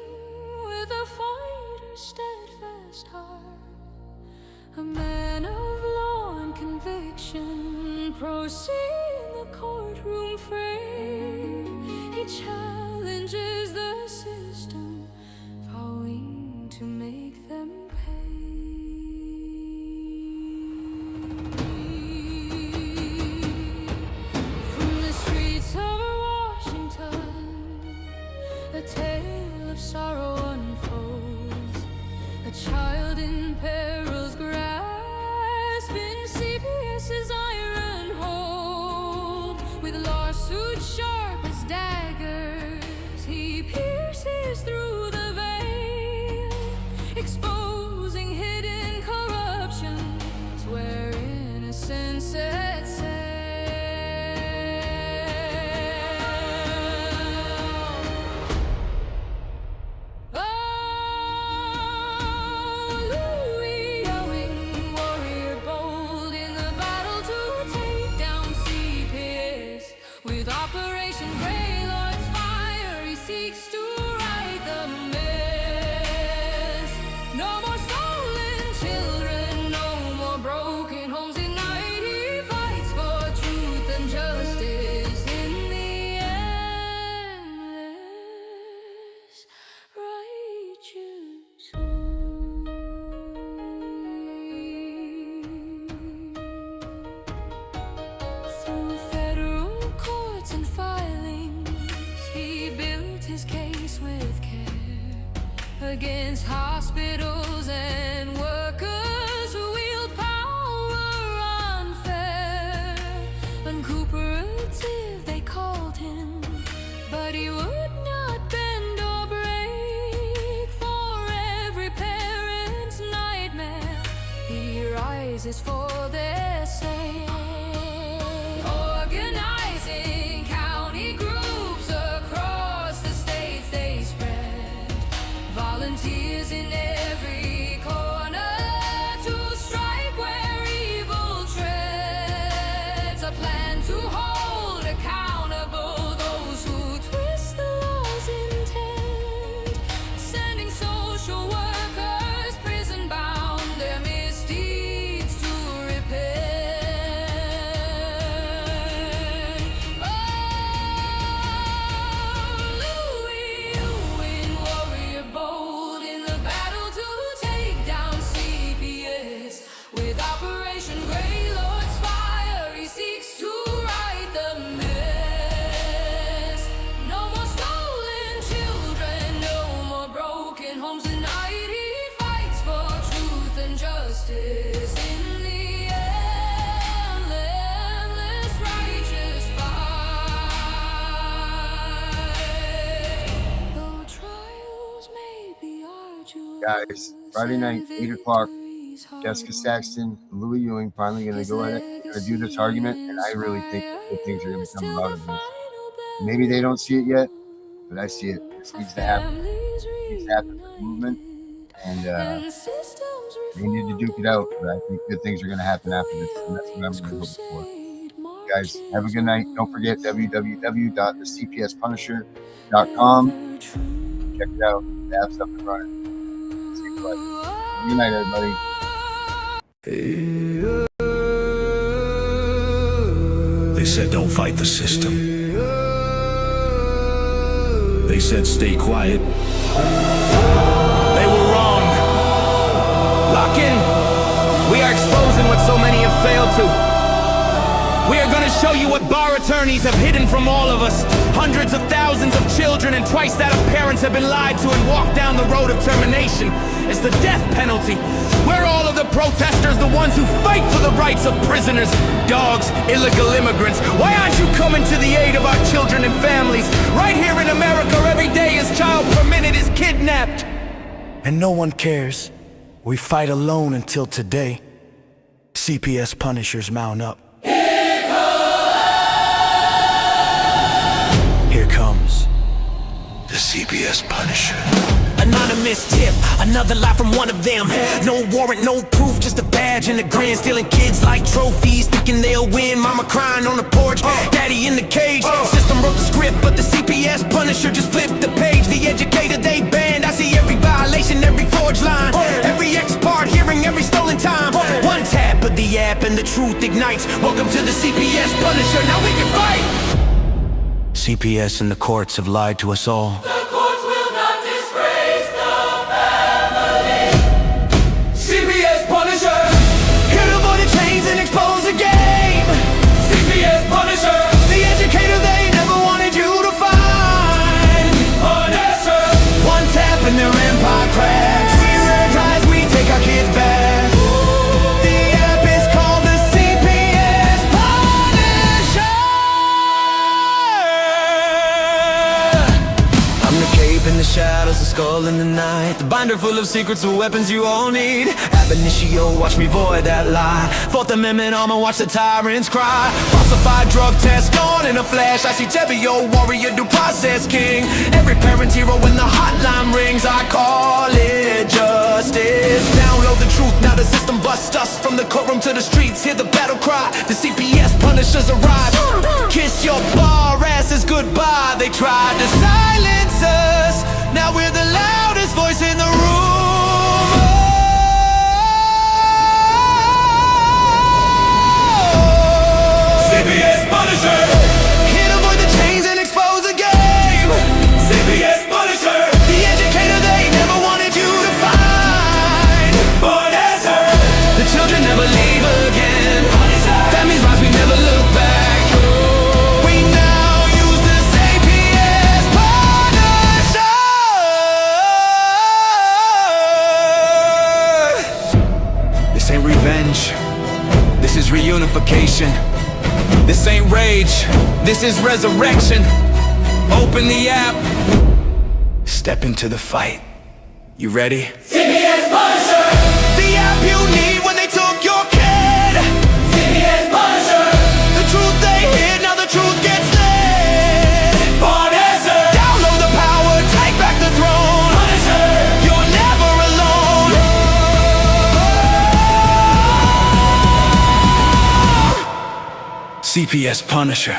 with a fighter's steadfast heart, a man of law and conviction, proceed in the courtroom fray. He challenges the system, vowing to make them pay. From the streets of Washington, a tale of sorrow unfolds. A child in peril's grasp, in CPS's iron hold. With lawsuits sharp as daggers, he pierces through the veil, exposing hidden corruptions where innocence set sail. Against hospitals and workers who wield power unfair. Uncooperative they called him, but he would not bend or break. For every parent's nightmare, he rises for their sake. Organizing county groups across the states, they spread volunteers in every corner to strike where evil treads. A plan to hold accountable those who twist the law's intent. Sending social workers prison bound, their misdeeds to repent. Oh, Louis, you win, warrior bold in the battle to take down CPS. With Operation Grey Lord's fire, he seeks to right the mess. No more stolen children, no more broken homes tonight. He fights for truth and justice in the endless righteous fight. Though trials may be arduous, Guys, Friday night, 8 o'clock. Jessica Saxton, Louis Ewing finally going to go at it, going to do this argument, and I really think that good things are going to come out of this. Maybe they don't see it yet, but I see it. This needs to happen. It needs to happen for the movement, and they need to duke it out, but I think good things are going to happen after this, and that's what I'm really hoping for. Guys, have a good night. Don't forget www.thecpspunisher.com. Check it out. They have stuff to run. See you later. Good night, everybody. They said don't fight the system. They said stay quiet. They were wrong. Lock in. We are exposing what so many have failed to. We are going to show you what bar attorneys have hidden from all of us. Hundreds of thousands of children and twice that of parents have been lied to and walked down the road of termination. It's the death penalty. We're all of the protesters, the ones who fight for the rights of prisoners, dogs, illegal immigrants. Why aren't you coming to the aid of our children and families? Right here in America, every day is child per minute is kidnapped. And no one cares. We fight alone until today. CPS Punishers mount up. Here comes the CPS Punisher. anonymous tip. Another lie from one of them. No warrant, no proof, just a badge and a grin. Stealing kids like trophies, thinking they'll win. Mama crying on the porch, daddy in the cage. System wrote the script, but the CPS Punisher just flipped the page. The educator they banned. I see every violation, every forged line, every X part, hearing every stolen time. One tap of the app and the truth ignites. Welcome to the CPS Punisher, now we can fight. CPS and the courts have lied to us all. The courts will not disgrace the family. CPS Punisher. Here to avoid the chains and expose the game. CPS Punisher. The educator they never wanted you to find. Punisher. One tap and their empire cracks. We realize we take our kids back. The app is called the CPS Punisher. I'm the cape in the shadows, the skull in the night, the binder full of secrets, the weapons you all need. Ab initio, watch me void that lie. Fourth Amendment armor, watch the tyrants cry. Falsified drug test gone in a flash. I see Tebio, warrior, due process king. Every parent's hero when the hotline rings. I call it justice. Download the truth, now the system busts us. From the courtroom to the streets, hear the battle cry. The CPS Punishers arrive. Kiss your bar asses goodbye. They tried to silence us, now we're the loudest voice in the room. CPS Punisher. Here to avoid the chains and expose the game. CPS Punisher. The educator they never wanted you to find. Punisher. The children never leave again. Families rise, we never look back. We now use the CPS Punisher. This ain't revenge, this is reunification. This ain't rage, this is resurrection. Open the app, step into the fight. You ready? CPS Punisher. The app you need when they took your kid. CPS Punisher. The truth they hid, now the truth gets lit. Punisher. Download the power, take back the throne. Punisher. You're never alone. CPS Punisher.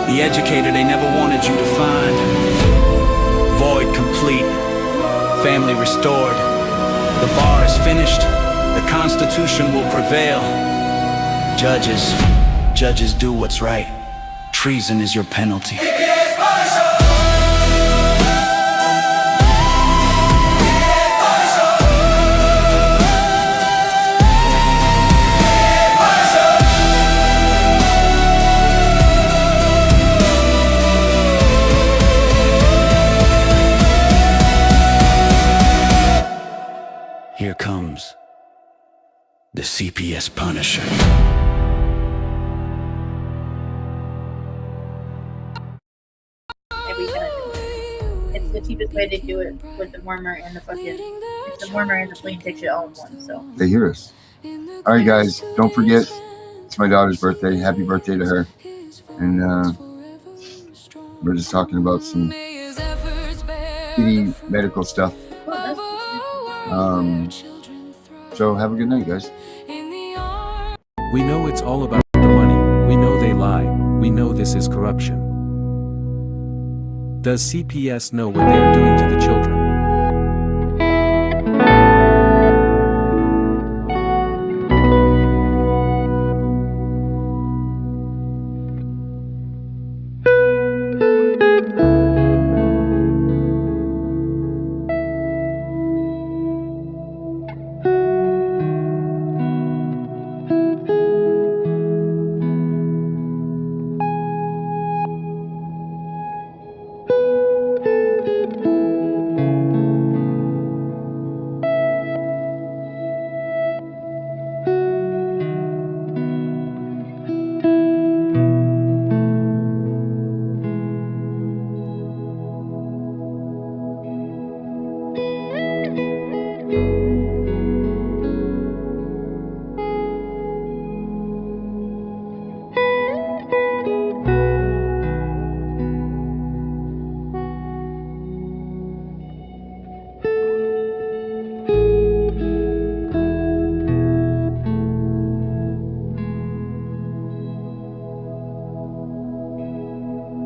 The educator they never wanted you to find. Void complete. Family restored. The bar is finished. The Constitution will prevail. Judges do what's right. Treason is your penalty. CPS Punisher. Here comes the CPS Punisher. Every time. It's the cheapest way to do it with the warmer and the fucking. It's the warmer and the plain picture all in one. So. They hear us. All right, guys, don't forget, it's my daughter's birthday. Happy birthday to her. And we're just talking about some kitty medical stuff. So have a good night, guys. We know it's all about the money, we know they lie, we know this is corruption. Does CPS know what they are doing to the children?